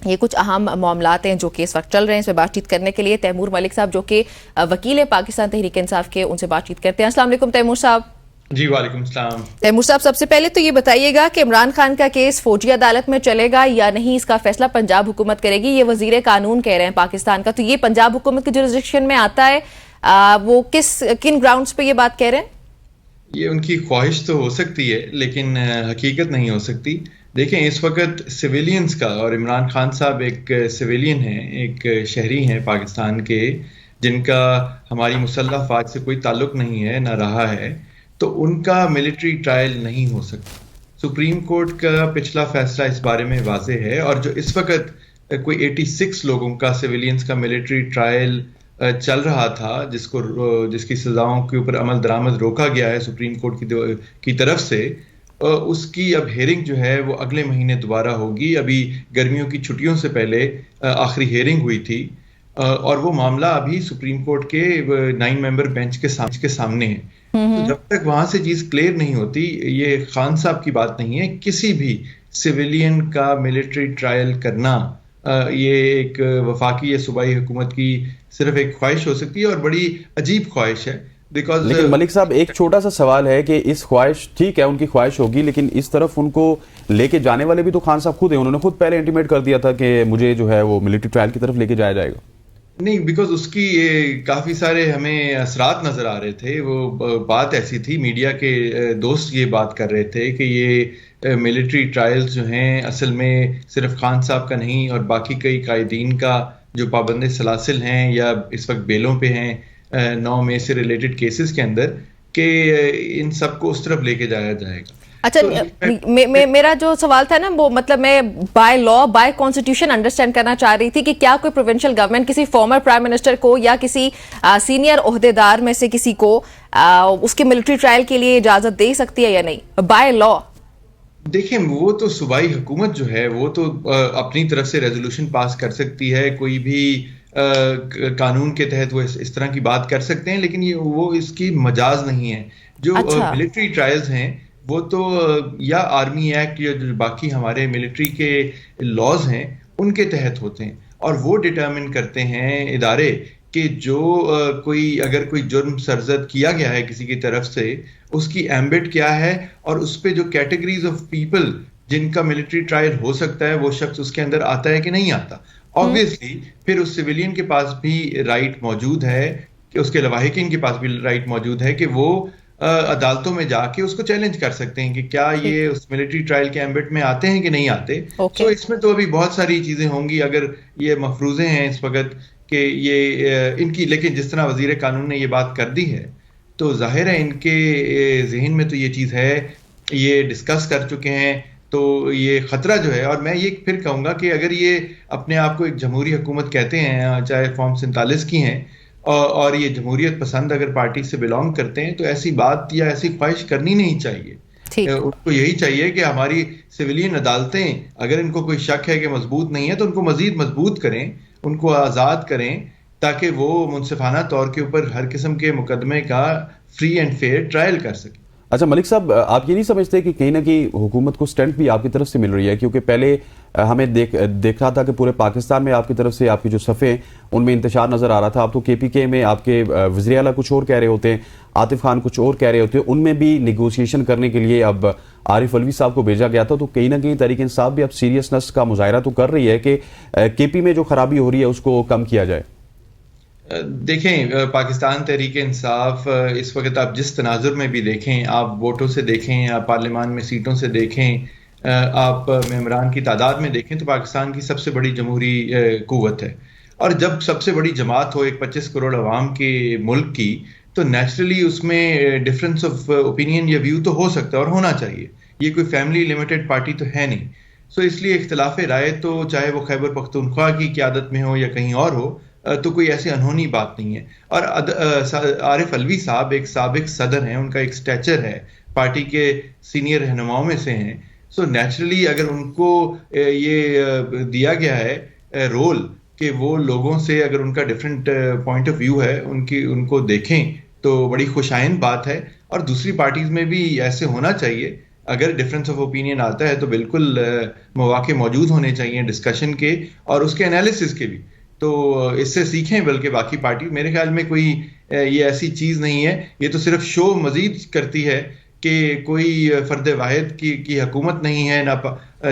یہ کچھ اہم معاملات ہیں جو کہ اس وقت چل رہے ہیں. اس میں بات چیت کرنے کے لیے تیمور ملک صاحب جو کہ وکیل پاکستان تحریک انصاف کے, ان سے بات چیت کرتے ہیں. السلام علیکم تیمور صاحب. جی وعلیکم السلام. تیمور صاحب, سب سے پہلے تو یہ بتائیے گا کہ عمران خان کا کیس فوجی عدالت میں چلے گا یا نہیں, اس کا فیصلہ پنجاب حکومت کرے گی. یہ وزیر قانون کہہ رہے ہیں پاکستان کا, تو یہ پنجاب حکومت کے جورسڈکشن میں آتا ہے, وہ کن گراؤنڈز پہ یہ بات کہہ رہے ہیں؟ یہ ان کی خواہش تو ہو سکتی ہے لیکن حقیقت نہیں ہو سکتی. دیکھیں اس وقت سویلینز کا, اور عمران خان صاحب ایک سویلین ہیں, ایک شہری ہیں پاکستان کے, جن کا ہماری مسلح افواج سے کوئی تعلق نہیں ہے, نہ رہا ہے, تو ان کا ملٹری ٹرائل نہیں ہو سکتا. سپریم کورٹ کا پچھلا فیصلہ اس بارے میں واضح ہے, اور جو اس وقت کوئی 86 لوگوں کا سویلینز کا ملٹری ٹرائل چل رہا تھا, جس کی سزاؤں کے اوپر عمل درآمد روکا گیا ہے سپریم کورٹ کی طرف سے, اس کی اب ہیئرنگ جو ہے وہ اگلے مہینے دوبارہ ہوگی. ابھی گرمیوں کی چھٹیوں سے پہلے آخری ہیئرنگ ہوئی تھی, اور وہ معاملہ ابھی سپریم کورٹ کے 9 ممبر بینچ کے سامنے ہے. تو جب تک وہاں سے چیز کلیئر نہیں ہوتی, یہ خان صاحب کی بات نہیں ہے, کسی بھی سویلین کا ملٹری ٹرائل کرنا یہ ایک وفاقی یا صوبائی حکومت کی صرف ایک خواہش ہو سکتی ہے, اور بڑی عجیب خواہش ہے. لیکن ملک صاحب ایک چھوٹا سا سوال ہے کہ اس خواہش, ٹھیک ہے ان کی خواہش ہوگی, لیکن اس طرف ان کو لے کے جانے والے بھی تو خان صاحب خود ہیں. انہوں نے خود پہلے انٹیمیٹ کر دیا تھا کہ مجھے جو ہے وہ ملٹری ٹرائل کی طرف لے کے جایا جائے گا. نہیں, بیکاز اس کی کافی سارے ہمیں اثرات نظر آ رہے تھے. وہ بات ایسی تھی, میڈیا کے دوست یہ بات کر رہے تھے کہ یہ ملٹری ٹرائلز جو ہیں اصل میں صرف خان صاحب کا نہیں, اور باقی کئی قائدین کا جو پابند سلاسل ہیں یا اس وقت بیلوں پہ ہیں 9 مئی سے ریلیٹڈ کیسز کے اندر, کہ ان سب کو اس طرف لے کے جایا جائے گا. اچھا, میرا جو سوال تھا نا, وہ مطلب میں by law, by constitution understand کرنا چاہ رہی تھی کہ کیا کوئی پروونشل گورنمنٹ کسی فارمر پرائم منسٹر کو یا کسی سینئر عہدیدار میں سے کسی کو اس کے ملٹری ٹرائل کے لیے اجازت دے سکتی ہے یا نہیں بائی لا؟ دیکھیں, وہ تو صوبائی حکومت جو ہے وہ تو اپنی طرف سے ریزولوشن پاس کر سکتی ہے, کوئی بھی قانون کے تحت وہ اس طرح کی بات کر سکتے ہیں, لیکن وہ اس کی مجاز نہیں ہے. جو ملٹری ٹرائلز ہیں وہ تو یا آرمی ایکٹ یا جو باقی ہمارے ملٹری کے لاز ہیں ان کے تحت ہوتے ہیں, اور وہ ڈٹرمن کرتے ہیں ادارے کہ جو اگر کوئی جرم سرزد کیا گیا ہے کسی کی طرف سے, اس کی ایمبٹ کیا ہے, اور اس پہ جو کیٹیگریز آف پیپل جن کا ملٹری ٹرائل ہو سکتا ہے وہ شخص اس کے اندر آتا ہے کہ نہیں آتا. آبویسلی پھر اس سویلین کے پاس بھی رائٹ موجود ہے, کہ اس کے لواحقین کے پاس بھی رائٹ موجود ہے کہ وہ عدالتوں میں جا کے اس کو چیلنج کر سکتے ہیں کہ کیا یہ اس ملٹری ٹرائل کے ایمبٹ میں آتے ہیں کہ نہیں آتے. تو اس میں تو ابھی بہت ساری چیزیں ہوں گی. اگر یہ مفروضے ہیں اس وقت کہ یہ ان کی, لیکن جس طرح وزیر قانون نے یہ بات کر دی ہے تو ظاہر ہے ان کے ذہن میں تو یہ چیز ہے, یہ ڈسکس کر چکے ہیں. تو یہ خطرہ جو ہے, اور میں یہ پھر کہوں گا کہ اگر یہ اپنے آپ کو ایک جمہوری حکومت کہتے ہیں, چاہے فارم 47 کی ہیں, اور یہ جمہوریت پسند اگر پارٹی سے بلانگ کرتے ہیں, تو ایسی بات یا ایسی خواہش کرنی نہیں چاہیے. ان کو یہی چاہیے کہ ہماری سویلین عدالتیں اگر ان کو کوئی شک ہے کہ مضبوط نہیں ہے تو ان کو مزید مضبوط کریں, ان کو آزاد کریں, تاکہ وہ منصفانہ طور کے اوپر ہر قسم کے مقدمے کا فری اینڈ فیئر ٹرائل کر سکیں. اچھا ملک صاحب, آپ یہ نہیں سمجھتے کہ کہیں نہ کہیں حکومت کو سٹنٹ بھی آپ کی طرف سے مل رہی ہے؟ کیونکہ پہلے ہمیں دیکھ رہا تھا کہ پورے پاکستان میں آپ کی طرف سے آپ کی جو صفحے ہیں ان میں انتشار نظر آ رہا تھا. اب تو کے پی کے میں آپ کے وزیر اعلیٰ کچھ اور کہہ رہے ہوتے ہیں, عاطف خان کچھ اور کہہ رہے ہوتے ہیں, ان میں بھی نیگوشیشن کرنے کے لیے اب عارف علوی صاحب کو بھیجا گیا تھا. تو کہیں نہ کہیں تحریک انصاف بھی اب سیریسنس کا مظاہرہ تو کر رہی ہے کہ کے پی میں جو خرابی ہو رہی ہے اس کو کم کیا جائے. دیکھیں, پاکستان تحریک انصاف اس وقت آپ جس تناظر میں بھی دیکھیں, آپ ووٹوں سے دیکھیں, آپ پارلیمان میں سیٹوں سے دیکھیں, آپ ممبران کی تعداد میں دیکھیں, تو پاکستان کی سب سے بڑی جمہوری قوت ہے. اور جب سب سے بڑی جماعت ہو ایک 25 کروڑ عوام کے ملک کی, تو نیچرلی اس میں ڈفرینس آف اوپینین یا ویو تو ہو سکتا ہے اور ہونا چاہیے. یہ کوئی فیملی لمیٹڈ پارٹی تو ہے نہیں. سو اس لیے اختلاف رائے تو چاہے وہ خیبر پختونخوا کی قیادت میں ہو یا کہیں اور ہو, تو کوئی ایسی انہونی بات نہیں ہے. اور عارف علوی صاحب ایک سابق صدر ہیں, ان کا ایک سٹیچر ہے, پارٹی کے سینئر رہنماؤں میں سے ہیں. سو نیچرلی اگر ان کو یہ دیا گیا ہے رول کہ وہ لوگوں سے اگر ان کا ڈفرینٹ پوائنٹ آف ویو ہے ان کو دیکھیں تو بڑی خوشائند بات ہے. اور دوسری پارٹیز میں بھی ایسے ہونا چاہیے. اگر ڈفرینس آف اوپینین آتا ہے تو بالکل مواقع موجود ہونے چاہیے ڈسکشن کے اور اس کے انالیسس کے بھی. تو اس سے سیکھیں بلکہ باقی پارٹی. میرے خیال میں کوئی یہ ایسی چیز نہیں ہے. یہ تو صرف شو مزید کرتی ہے کہ کوئی فرد واحد کی حکومت نہیں ہے,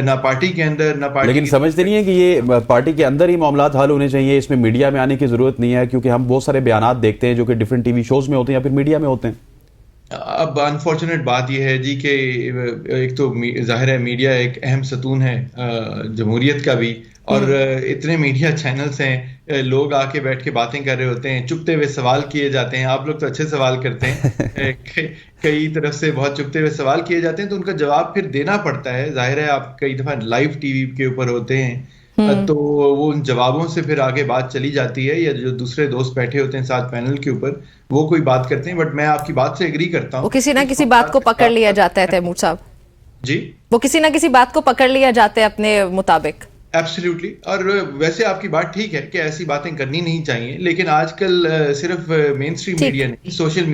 نہ پارٹی کے اندر نہ پارٹی. لیکن سمجھتے نہیں ہے کہ یہ پارٹی کے اندر ہی معاملات حل ہونے چاہیے, اس میں میڈیا میں آنے کی ضرورت نہیں ہے, کیونکہ ہم بہت سارے بیانات دیکھتے ہیں جو کہ ڈفرینٹ ٹی وی شوز میں ہوتے ہیں یا پھر میڈیا میں ہوتے ہیں. اب انفارچونیٹ بات یہ ہے جی کہ ایک تو ظاہر ہے میڈیا ایک اہم ستون ہے جمہوریت کا بھی, اور اتنے میڈیا چینلز ہیں, لوگ آ کے بیٹھ کے باتیں کر رہے ہوتے ہیں, چپتے ہوئے سوال کیے جاتے ہیں. آپ لوگ تو اچھے سوال کرتے ہیں, کئی طرف سے بہت چپتے ہوئے سوال کیے جاتے ہیں تو ان کا جواب پھر دینا پڑتا ہے. ظاہر ہے آپ کئی دفعہ لائیو ٹی وی کے اوپر ہوتے ہیں تو وہ ان جوابوں سے پھر آگے بات چلی جاتی ہے, یا جو دوسرے دوست بیٹھے ہوتے ہیں ساتھ پینل کے اوپر وہ کوئی بات کرتے ہیں. بٹ میں آپ کی بات سے ایگری کرتا ہوں, وہ کسی نہ کسی بات کو پکڑ لیا جاتا ہے تیمور صاحب. جی وہ کسی نہ کسی بات کو پکڑ لیا جاتا ہے اپنے مطابق. ایبسلیوٹلی. اور ویسے آپ کی بات ٹھیک ہے کہ ایسی باتیں کرنی نہیں چاہیے, لیکن آج کل صرف مین اسٹریم میڈیا نہیں, سوشل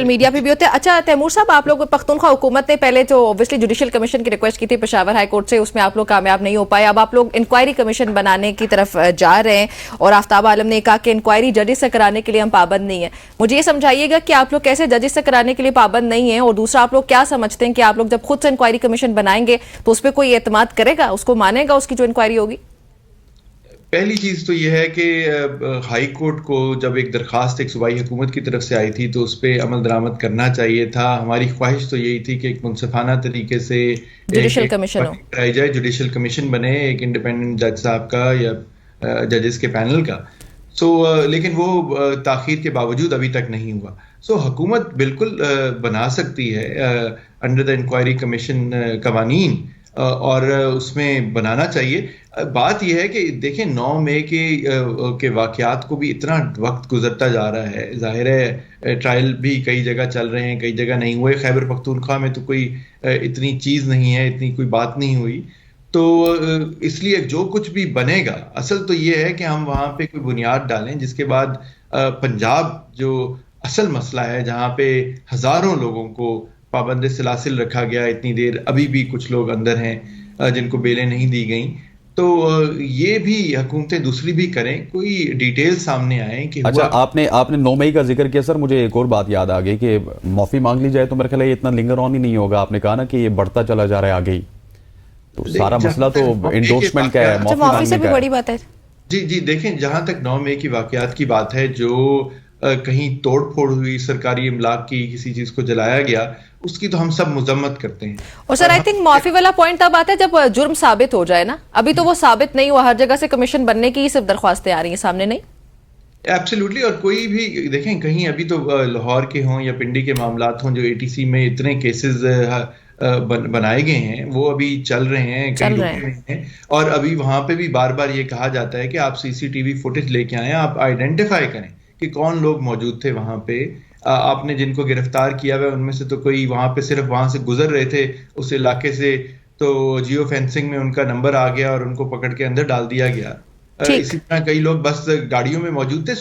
میڈیا پہ بھی ہوتے ہیں. اچھا تیمور صاحب, آپ لوگ پختونخوا حکومت نے پہلے جو اوبویسلی جوڈیشل کمیشن کی ریکویسٹ کی تھی پشاور ہائی کورٹ سے, اس میں آپ لوگ کامیاب نہیں ہو پائے. اب آپ لوگ انکوائری کمیشن بنانے کی طرف جا رہے ہیں, اور آفتاب عالم نے کہا کہ انکوائری ججز سے کرانے کے لیے ہم پابند نہیں ہیں. مجھے یہ سمجھائیے گا کہ آپ لوگ کیسے ججز سے کرانے کے لیے پابند نہیں ہیں, اور دوسرا آپ لوگ کیا سمجھتے ہیں کہ آپ لوگ جب خود سے انکوائری کمیشن بنائیں گے تو اس پہ کوئی اعتماد کرے گا, اس کو مانے گا, اس کی جو انکوائری ہوگی؟ پہلی چیز تو یہ ہے کہ ہائی کورٹ کو جب ایک درخواست ایک صوبائی حکومت کی طرف سے آئی تھی تو اس پہ عمل درآمد کرنا چاہیے تھا. ہماری خواہش تو یہی تھی کہ ایک منصفانہ طریقے سے جوڈیشل کمیشن کرائی جائے, جوڈیشل کمیشن بنے ایک انڈیپینڈنٹ جج صاحب کا یا ججز کے پینل کا. لیکن وہ تاخیر کے باوجود ابھی تک نہیں ہوا. حکومت بالکل بنا سکتی ہے انڈر دا انکوائری کمیشن قوانین, اور اس میں بنانا چاہیے. بات یہ ہے کہ دیکھیں 9 مئی کے واقعات کو بھی اتنا وقت گزرتا جا رہا ہے. ظاہر ہے ٹرائل بھی کئی جگہ چل رہے ہیں, کئی جگہ نہیں ہوئے. خیبر پختونخوا میں تو کوئی اتنی چیز نہیں ہے, اتنی کوئی بات نہیں ہوئی. تو اس لیے جو کچھ بھی بنے گا, اصل تو یہ ہے کہ ہم وہاں پہ کوئی بنیاد ڈالیں, جس کے بعد پنجاب جو اصل مسئلہ ہے جہاں پہ ہزاروں لوگوں کو پابند سلاسل رکھا گیا اتنی دیر, ابھی بھی کچھ لوگ اندر ہیں جن کو بیلیں نہیں دی گئیں, تو یہ بھی حکومتیں دوسری بھی کریں, کوئی ڈیٹیل سامنے آئیں کہ اچھا آپ نے 9 مئی کا ذکر کیا سر, مجھے ایک اور بات یاد آ گئی کہ معافی مانگ لی جائے تو میرے خیال ہے یہ اتنا لنگر آن ہی نہیں ہوگا. آپ نے کہا نا کہ یہ بڑھتا چلا جا رہا ہے آگے ہی, تو سارا مسئلہ تو انڈورسمنٹ کا ہے, معافی سے بھی بڑی بات ہے. جی دیکھیں, جہاں تک 9 مئی کی واقعات کی بات ہے, جو کہیں توڑ پھوڑ ہوئی, سرکاری املاک کی کسی چیز کو جلایا گیا, اس کی تو ہم سب مذمت کرتے ہیں. اور سر آئی تھنک معافی والا پوائنٹ تب آتا ہے جب جرم ثابت ہو جائے نا. ابھی تو وہ ثابت نہیں ہوا, ہر جگہ سے کمیشن بننے کی صرف درخواستیں آ رہی ہیں سامنے, نہیں؟ ایبسلیوٹلی. اور کوئی بھی دیکھیں, کہیں ابھی تو لاہور کے ہوں یا پنڈی کے معاملات ہوں, جو ATC میں اتنے کیسز بنائے گئے ہیں وہ ابھی چل رہے ہیں, کئی لوگ ہیں, اور ابھی وہاں پہ بھی بار بار یہ کہا جاتا ہے کہ آپ CCTV فوٹیج لے کے آئیں, آپ آئیڈینٹیفائی کریں کہ کون لوگ موجود تھے وہاں پہ. آپ نے جن کو گرفتار کیا ہوا ان میں سے تو کوئی وہاں پہ صرف وہاں سے گزر رہے تھے اس علاقے سے, تو جیو فینسنگ میں ان کا نمبر آ گیا اور ان کو پکڑ کے اندر ڈال دیا گیا. اسی طرح کئی لوگ بس گاڑیوں میں موجود تھے.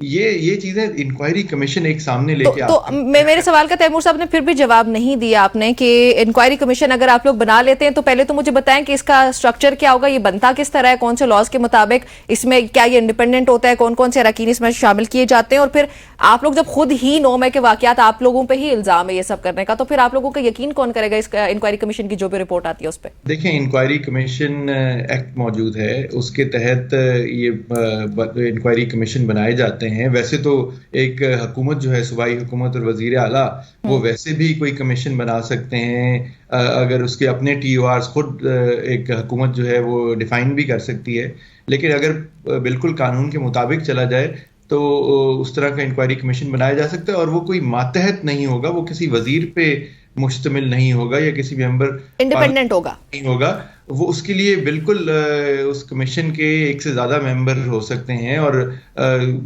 یہ چیزیں انکوائری کمیشن ایک سامنے لے کے تو میرے سوال کا تیمور صاحب نے پھر بھی جواب نہیں دیا آپ نے کہ انکوائری کمیشن اگر آپ لوگ بنا لیتے ہیں تو پہلے تو مجھے بتائیں کہ اس کا سٹرکچر کیا ہوگا, یہ بنتا کس طرح ہے, کون سے لاز کے مطابق, اس میں کیا یہ انڈیپینڈنٹ ہوتا ہے, کون کون سے اراکین اس میں شامل کیے جاتے ہیں, اور پھر آپ لوگ جب خود ہی 9 مئی کے واقعات آپ لوگوں پہ ہی الزام ہے یہ سب کرنے کا, تو پھر آپ لوگوں کا یقین کون کرے گا اس انکوائری کمیشن کی جو بھی رپورٹ آتی ہے اس پہ؟ دیکھیں, انکوائری کمیشن ایکٹ موجود ہے, اس کے تحت یہ انکوائری کمیشن بنائے جاتے ہیں. ویسے تو ایک حکومت جو ہے صوبائی حکومت اور وزیر اعلیٰ, وہ ویسے بھی کوئی کمیشن بنا سکتے ہیں, اگر اس کے اپنے TORs خود ایک حکومت جو ہے وہ ڈیفائن بھی کر سکتی ہے. لیکن اگر بالکل قانون کے مطابق چلا جائے تو اس طرح کا انکوائری کمیشن بنایا جا سکتا ہے, اور وہ کوئی ماتحت نہیں ہوگا, وہ کسی وزیر پہ مشتمل نہیں ہوگا یا کسی ممبر انڈیپینڈنٹ ہوگا نہیں ہوگا. وہ اس کے لیے بالکل اس کمیشن کے ایک سے زیادہ ممبر ہو سکتے ہیں, اور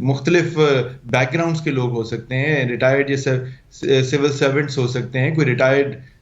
مختلف بیک گراؤنڈز کے لوگ ہو سکتے ہیں, ریٹائرڈ یا سول سرونٹس ہو سکتے ہیں, کوئی ریٹائرڈ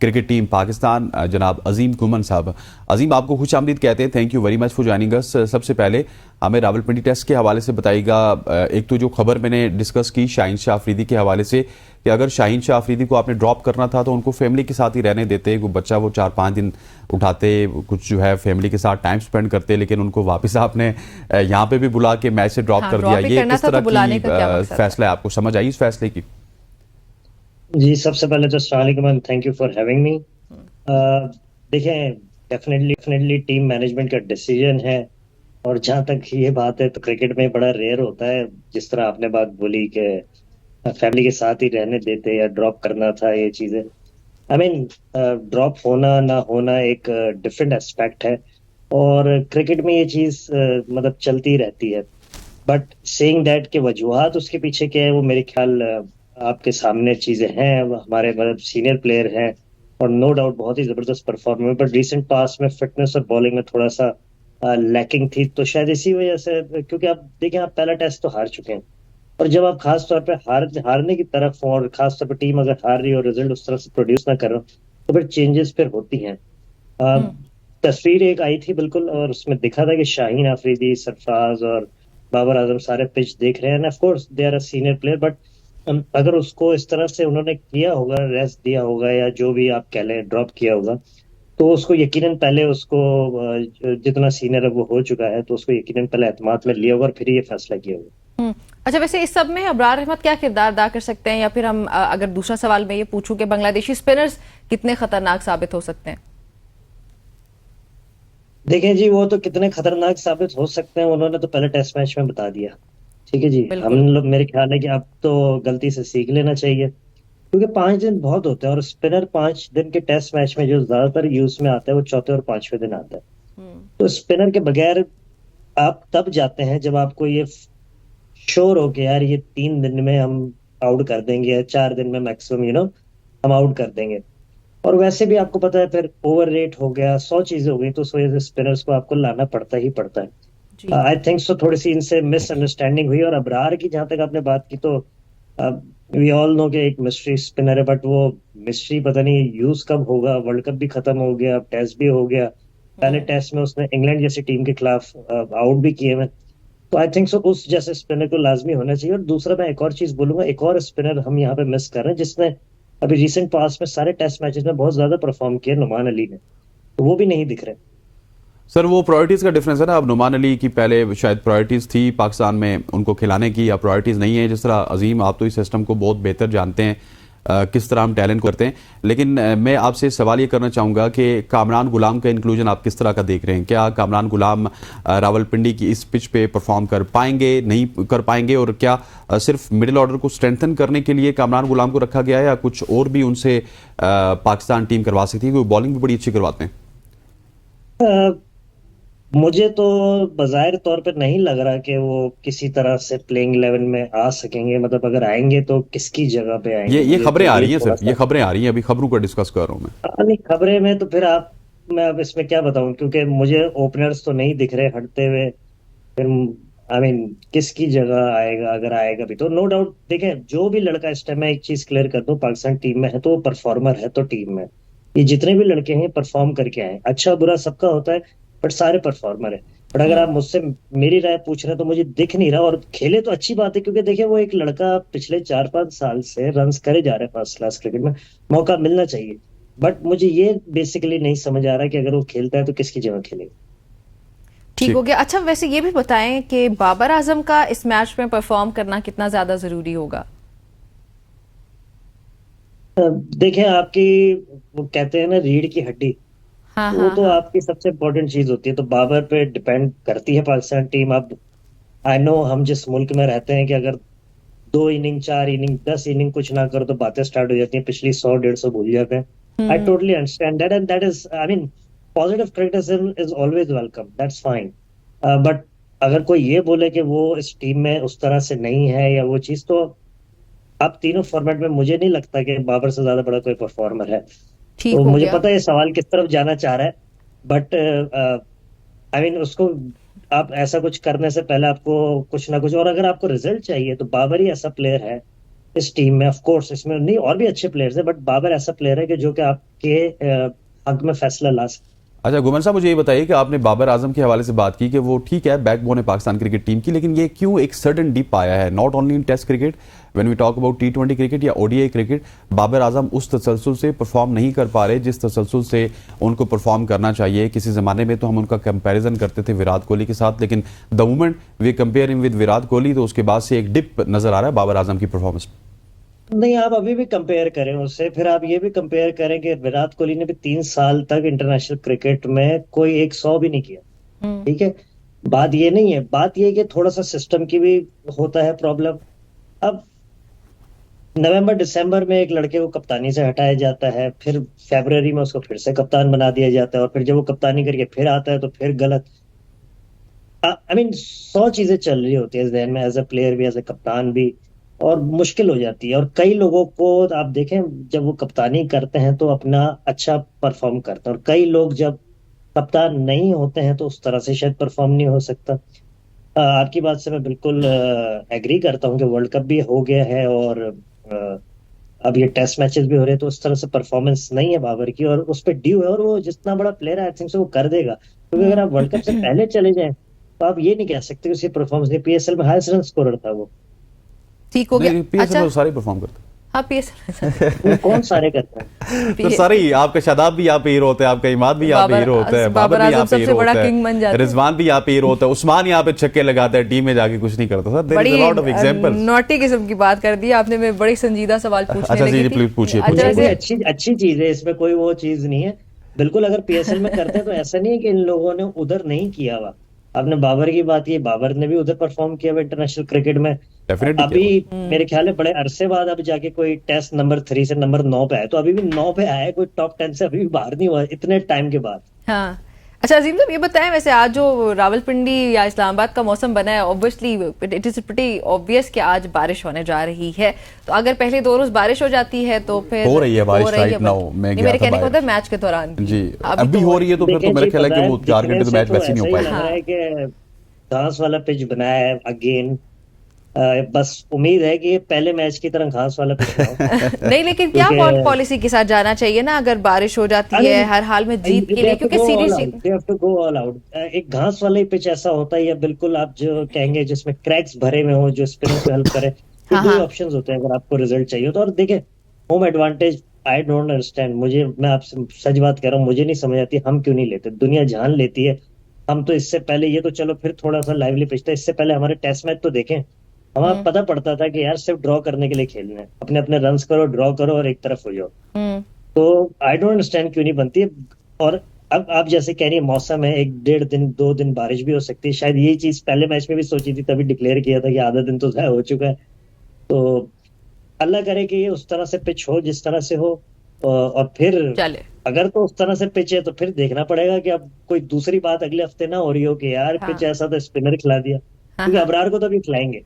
کرکٹ ٹیم پاکستان جناب عظیم گھمن صاحب. عظیم, آپ کو خوش آمدید کہتے ہیں. Thank you very much for joining us. سب سے پہلے ہمیں راولپنڈی ٹیسٹ کے حوالے سے بتائیے گا. ایک تو جو خبر میں نے ڈسکس کی شاہین شاہ آفریدی کے حوالے سے کہ اگر شاہین شاہ آفریدی کو آپ نے ڈراپ کرنا تھا تو ان کو فیملی کے ساتھ ہی رہنے دیتے, وہ بچہ وہ 4-5 دن اٹھاتے, کچھ جو ہے فیملی کے ساتھ ٹائم سپینڈ کرتے, لیکن ان کو واپس آپ نے یہاں پہ بھی بلا کے میچ سے ڈراپ کر دیا. یہ کس طرح کی فیصلہ ہے, آپ کو سمجھ آئی اس فیصلے کی؟ جی, سب سے پہلے تو السلام علیکم and thank you for having me. دیکھیں, ڈیفینیٹلی ٹیم مینجمنٹ کا ڈیسیجن ہے, اور جہاں تک یہ بات ہے تو کرکٹ میں بڑا ریئر ہوتا ہے جس طرح آپ نے بات بولی کہ فیملی کے ساتھ ہی رہنے دیتے یا ڈراپ کرنا تھا. یہ چیزیں ڈراپ ہونا نہ ہونا ایک ڈفرینٹ اسپیکٹ ہے, اور کرکٹ میں یہ چیز مطلب چلتی رہتی ہے. بٹ سیئنگ دیٹ کہ وجوہات اس کے پیچھے کیا ہے, وہ میرے خیال آپ کے سامنے چیزیں ہیں. ہمارے مطلب سینئر پلیئر ہیں اور نو ڈاؤٹ بہت ہی زبردست پرفارمر, بٹ ریسنٹ پاس میں فٹنس اور بالنگ میں تھوڑا سا لیکنگ تھی, تو شاید اسی وجہ سے, کیونکہ آپ دیکھیں آپ پہلا ٹیسٹ تو ہار چکے ہیں, اور جب آپ خاص طور پہ ہارنے کی طرف ہوں اور خاص طور پہ ٹیم اگر ہار رہی ہے اور رزلٹ اس طرح سے پروڈیوس نہ کر رہا تو پھر چینجز پھر ہوتی ہیں. تصویر ایک آئی تھی بالکل, اور اس میں دکھا تھا کہ شاہین آفریدی, سرفراز اور بابر اعظم سارے پچ دیکھ رہے ہیں. Of course they are a senior player, but اگر اس کو اس طرح سے انہوں نے کیا ہوگا, ریسٹ دیا ہوگا یا جو بھی آپ کہہ لیں ڈراپ کیا ہوگا, تو اس کو یقیناً پہلے اس کو جتنا سینئر اب وہ ہو چکا ہے تو اس کو یقیناً پہلے اعتماد میں لیا ہوگا اور پھر یہ فیصلہ کیا ہوگا. اچھا, ویسے اس سب میں ابرار احمد کیا کردار ادا کر سکتے ہیں, یا پھر ہم اگر دوسرا سوال میں یہ پوچھوں کہ بنگلہ دیشی اسپنرز کتنے خطرناک ثابت ہو سکتے ہیں؟ دیکھیں جی, وہ تو کتنے خطرناک ثابت ہو سکتے ہیں انہوں نے تو پہلے ٹیسٹ میچ میں بتا دیا. ٹھیک ہے جی, ہم لوگ میرے خیال ہے کہ اب تو غلطی سے سیکھ لینا چاہیے, کیونکہ 5 دن بہت ہوتے ہیں, اور اسپنر 5 دن کے ٹیسٹ میچ میں جو زیادہ تر یوز میں آتا ہے وہ چوتھے اور 5ویں دن آتا ہے. تو اسپنر کے بغیر آپ تب جاتے ہیں جب آپ کو یہ شور ہو کہ یار یہ 3 دن میں ہم آؤٹ کر دیں گے, 4 دن میں میکسیمم ہم آؤٹ کر دیں گے. اور ویسے بھی آپ کو پتا ہے پھر اوور ریٹ ہو گیا, 100 چیزیں ہو گئی, تو اس وجہ سے اسپنرز کو آپ کو لانا پڑتا ہی پڑتا ہے. آئی تھنک سو تھوڑی سی ان سے مس انڈرسٹینڈنگ ہوئی. اور ابرار کی جہاں تک آپ نے بات کی تو وی آل نو کہ ایک مسٹری اسپنر ہے, بٹ وہ مسٹری پتہ نہیں یوز کب ہوگا. ورلڈ کپ بھی ختم ہو گیا, اب ٹیسٹ بھی ہو گیا, پہلے ٹیسٹ میں اس نے انگلینڈ جیسی ٹیم کے خلاف آؤٹ بھی کیے ہوئے. تو آئی تھنک سو اس جیسے اسپنر کو لازمی ہونا چاہیے. اور دوسرا میں ایک اور چیز بولوں گا, ایک اور اسپنر ہم یہاں پہ مس کر رہے ہیں جس نے ابھی ریسنٹ پاس میں سارے ٹیسٹ میچز میں بہت زیادہ پرفارم کیا, نعمان علی نے, تو وہ بھی نہیں دکھ رہے. سر, وہ پرائرٹیز کا ڈفرینس ہے نا. اب نعمان علی کی پہلے شاید پرائرٹیز تھی پاکستان میں ان کو کھلانے کی, یا پرائرٹیز نہیں ہے. جس طرح عظیم آپ تو اس سسٹم کو بہت بہتر جانتے ہیں, کس طرح ہم ٹیلنٹ کرتے ہیں, لیکن میں آپ سے سوال یہ کرنا چاہوں گا کہ کامران غلام کا انکلوژن آپ کس طرح کا دیکھ رہے ہیں؟ کیا کامران غلام راولپنڈی کی اس پچ پہ پرفارم کر پائیں گے, نہیں کر پائیں گے, اور کیا صرف مڈل آرڈر کو اسٹرینتھن کرنے کے لیے کامران غلام کو رکھا گیا ہے, یا کچھ اور بھی ان سے پاکستان ٹیم کروا سکتی ہے, کیونکہ بالنگ بھی بڑی اچھی کرواتے ہیں؟ مجھے تو بظاہر طور پہ نہیں لگ رہا کہ وہ کسی طرح سے پلینگ 11 میں آ سکیں گے. مطلب اگر آئیں گے تو کس کی جگہ پہ آئیں گے؟ یہ خبریں آ رہی ہیں سر, یہ خبریں آ رہی ہیں, ابھی خبروں کا ڈسکس کر رہا ہوں میں. نہیں, خبریں میں تو پھر میں اب اس میں کیا بتاؤں, کیونکہ مجھے اوپنرز تو نہیں دکھ رہے ہٹتے ہوئے. پھر کس کی جگہ آئے گا اگر آئے گا بھی تو. نو ڈاؤٹ دیکھیں, جو بھی لڑکا اس ٹائم میں ایک چیز کلیئر کر دوں, پاکستان ٹیم میں ہے تو وہ پرفارمر ہے. تو ٹیم میں یہ جتنے بھی لڑکے ہیں پرفارم کر کے آئے, اچھا برا سب کا ہوتا ہے, بٹ سارے پرفارمر ہیں. بٹ اگر آپ مجھ سے میری رائے پوچھ رہے ہیں تو مجھے دکھ نہیں رہا. اور کھیلے تو اچھی بات ہے, کیونکہ دیکھیں وہ ایک لڑکا پچھلے 4-5 سال سے رنز کرے جا رہے ہیں فرسٹ کلاس کرکٹ میں, موقع ملنا چاہیے. بٹ مجھے یہ بیسیکلی نہیں سمجھ آ رہا کہ اگر وہ کھیلتا ہے تو کس کی جگہ کھیلے گا. ٹھیک ہو گیا. اچھا, ویسے یہ بھی بتائیں کہ بابر اعظم کا اس میچ میں پرفارم کرنا کتنا زیادہ ضروری ہوگا؟ دیکھیں, آپ کی وہ کہتے ہیں نا ریڑھ کی ہڈی, وہ تو آپ کی سب سے امپورٹنٹ چیز ہوتی ہے. تو بابر پہ ڈپینڈ کرتی ہے پاکستان ٹیم. اب آئی نو ہم جس ملک میں رہتے ہیں کہ اگر 2 اننگ 4 اننگ 10 اننگ کچھ نہ کرو تو باتیں سٹارٹ ہو جاتی ہیں, پچھلی 100-150 بھول جاتے ہیں. I totally understand that, and that is, positive criticism is always welcome. That's fine. But اگر کوئی یہ بولے کہ وہ اس ٹیم میں اس طرح سے نہیں ہے یا وہ چیز, تو اب تینوں فارمیٹ میں مجھے نہیں لگتا کہ بابر سے زیادہ بڑا کوئی پرفارمر ہے. تو مجھے پتا ہے یہ سوال کس طرف جانا چاہ رہا ہے, بٹ اس کو آپ ایسا کچھ کرنے سے پہلے آپ کو کچھ نہ کچھ, اور اگر آپ کو ریزلٹ چاہیے تو بابر ہی ایسا پلیئر ہے اس ٹیم میں. آف کورس اس میں نہیں اور بھی اچھے پلیئرز ہیں، بٹ بابر ایسا پلیئر ہے کہ جو کہ آپ کے حق میں فیصلہ لا سکتے. اچھا گومن صاحب، مجھے یہ بتائیے کہ آپ نے بابر اعظم کے حوالے سے بات کی کہ وہ ٹھیک ہے بیک بون ہے پاکستان کرکٹ ٹیم کی، لیکن یہ کیوں ایک سڈن ڈپ آیا ہے؟ Not only in test cricket, when we talk about T20 cricket یا ODI کرکٹ، بابر اعظم اس تسلسل سے پرفارم نہیں کر پا رہے جس تسلسل سے ان کو پرفارم کرنا چاہیے. کسی زمانے میں تو ہم ان کا کمپیریزن کرتے تھے وراٹ کوہلی کے ساتھ، لیکن the moment we compare with Virat Kohli تو اس کے بعد سے ایک ڈپ نظر آ رہا ہے بابر اعظم کی پرفارمنس میں. نہیں، آپ ابھی بھی کمپیئر کریں اس سے، پھر آپ یہ بھی کمپیئر کریں کہ وراٹ کوہلی نے بھی 3 سال تک انٹرنیشنل کرکٹ میں کوئی 100 بھی نہیں کیا. ٹھیک ہے، بات یہ نہیں ہے، بات یہ کہ تھوڑا سا سسٹم کی بھی ہوتا ہے پرابلم. اب نومبر دسمبر میں ایک لڑکے کو کپتانی سے ہٹایا جاتا ہے، پھر فیبروری میں اس کو پھر سے کپتان بنا دیا جاتا ہے، اور پھر جب وہ کپتانی کر کے پھر آتا ہے تو پھر غلط. I mean 100 چیزیں چل رہی ہوتی ہے ذہن میں، ایز اے پلیئر بھی ایز اے کپتان بھی، اور مشکل ہو جاتی ہے. اور کئی لوگوں کو آپ دیکھیں جب وہ کپتانی کرتے ہیں تو اپنا اچھا پرفارم کرتے ہیں، اور کئی لوگ جب کپتان نہیں ہوتے ہیں تو اس طرح سے شاید پرفارم نہیں ہو سکتا. آپ کی بات سے میں بالکل ایگری کرتا ہوں کہ ورلڈ کپ بھی ہو گیا ہے اور اب یہ ٹیسٹ میچز بھی ہو رہے ہیں، تو اس طرح سے پرفارمنس نہیں ہے بابر کی، اور اس پہ ڈیو ہے، اور وہ جتنا بڑا پلیئر ہے آئی تھنک سے وہ کر دے گا. کیونکہ اگر آپ ورلڈ کپ سے پہلے چلے جائیں تو آپ یہ نہیں کہہ سکتے کہ اس کی پرفارمنس نہیں. PSL میں ہائیسٹ رن اسکورر تھا وہ. ٹھیک ہو گیا. اچھا سارے پرفارم کرتے ہیں. ہاں PSL کون سارے کرتے ہیں؟ سارے ہی، آپ کا شاداب بھی یہاں پہ ہیرو ہوتا ہے، آپ کا عماد بھی یہاں پہ ہیرو ہوتا ہے، بابر بھی یہاں پہ ہیرو ہوتا ہے، رضوان بھی یہاں پہ ہیرو ہوتا ہے، عثمان یہاں پہ چھکے لگاتا ہے، ٹیم میں جا کے کچھ نہیں کرتا. سر دیر از اے لاٹ آف ایگزامپلز. نوٹی قسم کی بات کر دی آپ نے، میں بڑی سنجیدہ سوال پوچھنے لگی تھی. پوچھیے. اچھی چیز ہے، اس میں کوئی وہ چیز نہیں ہے. بالکل اگر PSL میں کرتے ہیں تو ایسا نہیں ہے کہ ان لوگوں نے ادھر نہیں کیا ہوا. آپ نے بابر کی بات کی، بابر نے بھی ادھر پرفارم کیا ہوا انٹرنیشنل کرکٹ میں. ابھی میرے خیال ہے بڑے عرصے بعد اب جا کے کوئی ٹیسٹ نمبر 3 سے نمبر 9 پہ آئے، تو ابھی بھی 9 پہ آیا ہے، کوئی ٹاپ 10 سے ابھی بھی باہر نہیں ہوا اتنے ٹائم کے بعد. ہاں اچھا عظیم صاحب یہ بتائیں، ویسے آج جو راولپنڈی یا اسلام آباد کا موسم بنا ہے، اوبویسلی اٹ از پریٹی اوبویس کہ آج بارش ہونے جا رہی ہے. تو اگر پہلے 2 روز بارش ہو جاتی ہے تو پھر ہو رہی ہے بارش رائٹ ناؤ. میرے کہنے کو ہوتا ہے میچ کے دوران جی ابھی ہو رہی ہے، تو پھر تو میرے خیال ہے کہ وہ 4 گھنٹے تو میچ ویسے نہیں ہو پائے گا. کہ گھاس والا پچ بنایا ہے اگین، بس امید ہے کہ یہ پہلے میچ کی طرح گھاس والا پچ نہ ہو. نہیں لیکن کیا پالیسی کے ساتھ جانا چاہیے نا اگر بارش ہو جاتی ہے ہر حال میں جیت کے لیے، کیونکہ سیریسلی ایک گھاس والا ہی پچ ایسا ہوتا ہے، یا بالکل آپ جو کہیں گے جس میں کریکس بھرے میں ہو جو اسپنر کو ہیلپ کرے. 2 آپشنز ہوتے ہیں اگر آپ کو ریزلٹ چاہیے تو. اور دیکھیں home advantage I don't understand, میں آپ سے سچ بات کہہ رہا ہوں، مجھے نہیں سمجھ آتی ہم کیوں نہیں لیتے. دنیا جان لیتی ہے. ہم تو اس سے پہلے یہ تو چلو پھر تھوڑا سا لائیولی پچ تھا، اس سے پہلے ہمارے ٹیسٹ میچ تو دیکھیں، ہمیں پتہ پڑتا تھا کہ یار صرف ڈرا کرنے کے لیے کھیلنا ہے، اپنے اپنے رنز کرو، ڈرا کرو اور ایک طرف ہو جاؤ. تو آئی ڈونٹ انڈرسٹینڈ کیوں نہیں بنتی ہے. اور اب آپ جیسے کہہ رہی ہیں موسم ہے، 1-1.5 دن 2 دن بارش بھی ہو سکتی ہے. شاید یہی چیز پہلے میچ میں بھی سوچی تھی، تبھی ڈکلیئر کیا تھا کہ آدھا دن تو ضائع ہو چکا ہے. تو اللہ کرے کہ یہ اس طرح سے پچ ہو جس طرح سے ہو، اور پھر اگر تو اس طرح سے پچ ہے تو پھر دیکھنا پڑے گا کہ اب کوئی دوسری بات اگلے ہفتے نہ ہو رہی ہو کہ یار پچ ایسا تو اسپنر کھلا دیا، کیونکہ ابرار کو تو بھی کھلائیں گے.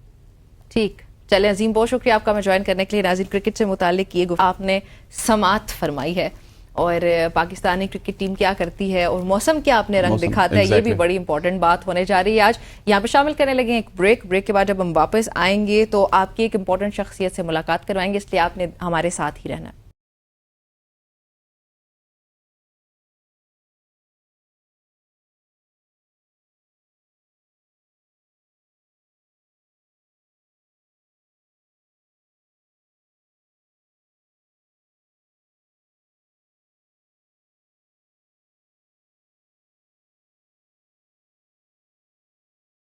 ٹھیک چلے عظیم، بہت شکریہ آپ کا میں جوائن کرنے کے لیے. ناظرین کرکٹ سے متعلق یہ آپ نے سماعت فرمائی ہے، اور پاکستانی کرکٹ ٹیم کیا کرتی ہے اور موسم کیا اپنے رنگ دکھاتا ہے، یہ بھی بڑی امپورٹنٹ بات ہونے جا رہی ہے. آج یہاں پہ شامل کرنے لگے ایک بریک کے بعد جب ہم واپس آئیں گے تو آپ کی ایک امپورٹنٹ شخصیت سے ملاقات کروائیں گے، اس لیے آپ نے ہمارے ساتھ ہی رہنا.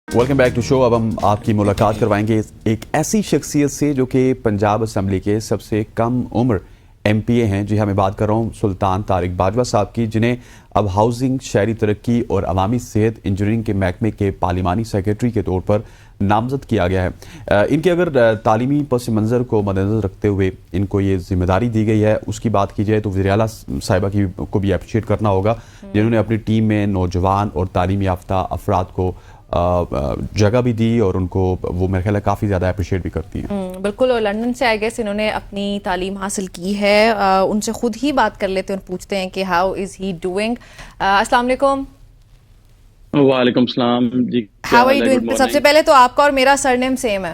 Welcome back to show. اب ہم آپ کی ملاقات کروائیں گے ایک ایسی شخصیت سے جو کہ پنجاب اسمبلی کے سب سے کم عمر MPA ہیں. جی ہاں، میں بات کر رہا ہوں سلطان طارق باجوہ صاحب کی، جنہیں اب ہاؤسنگ، شہری ترقی اور عوامی صحت انجینئرنگ کے محکمے کے پارلیمانی سیکرٹری کے طور پر نامزد کیا گیا ہے. ان کے اگر تعلیمی پس منظر کو مد نظر رکھتے ہوئے ان کو یہ ذمہ داری دی گئی ہے، اس کی بات کی جائے تو وزیر اعلیٰ صاحبہ کو بھی اپریشیٹ کرنا ہوگا، جنہوں نے اپنی ٹیم میں نوجوان اور تعلیم یافتہ افراد کو جگہ بھی دی، اور ان کو وہ میرے خیال ہے کافی زیادہ اپریشیٹ بھی کرتی ہیں. بالکل، اور لندن سے آئی گیس انہوں نے اپنی تعلیم حاصل کی ہے. ان سے خود ہی بات کر لیتے ہیں اور پوچھتے ہیں کہ ہاؤ از ہی ڈوئنگ. السلام علیکم. وعلیکم السلام. جی ہاؤ آر یو ڈوئنگ؟ سب سے پہلے تو آپ کا اور میرا سر نیم سیم ہے.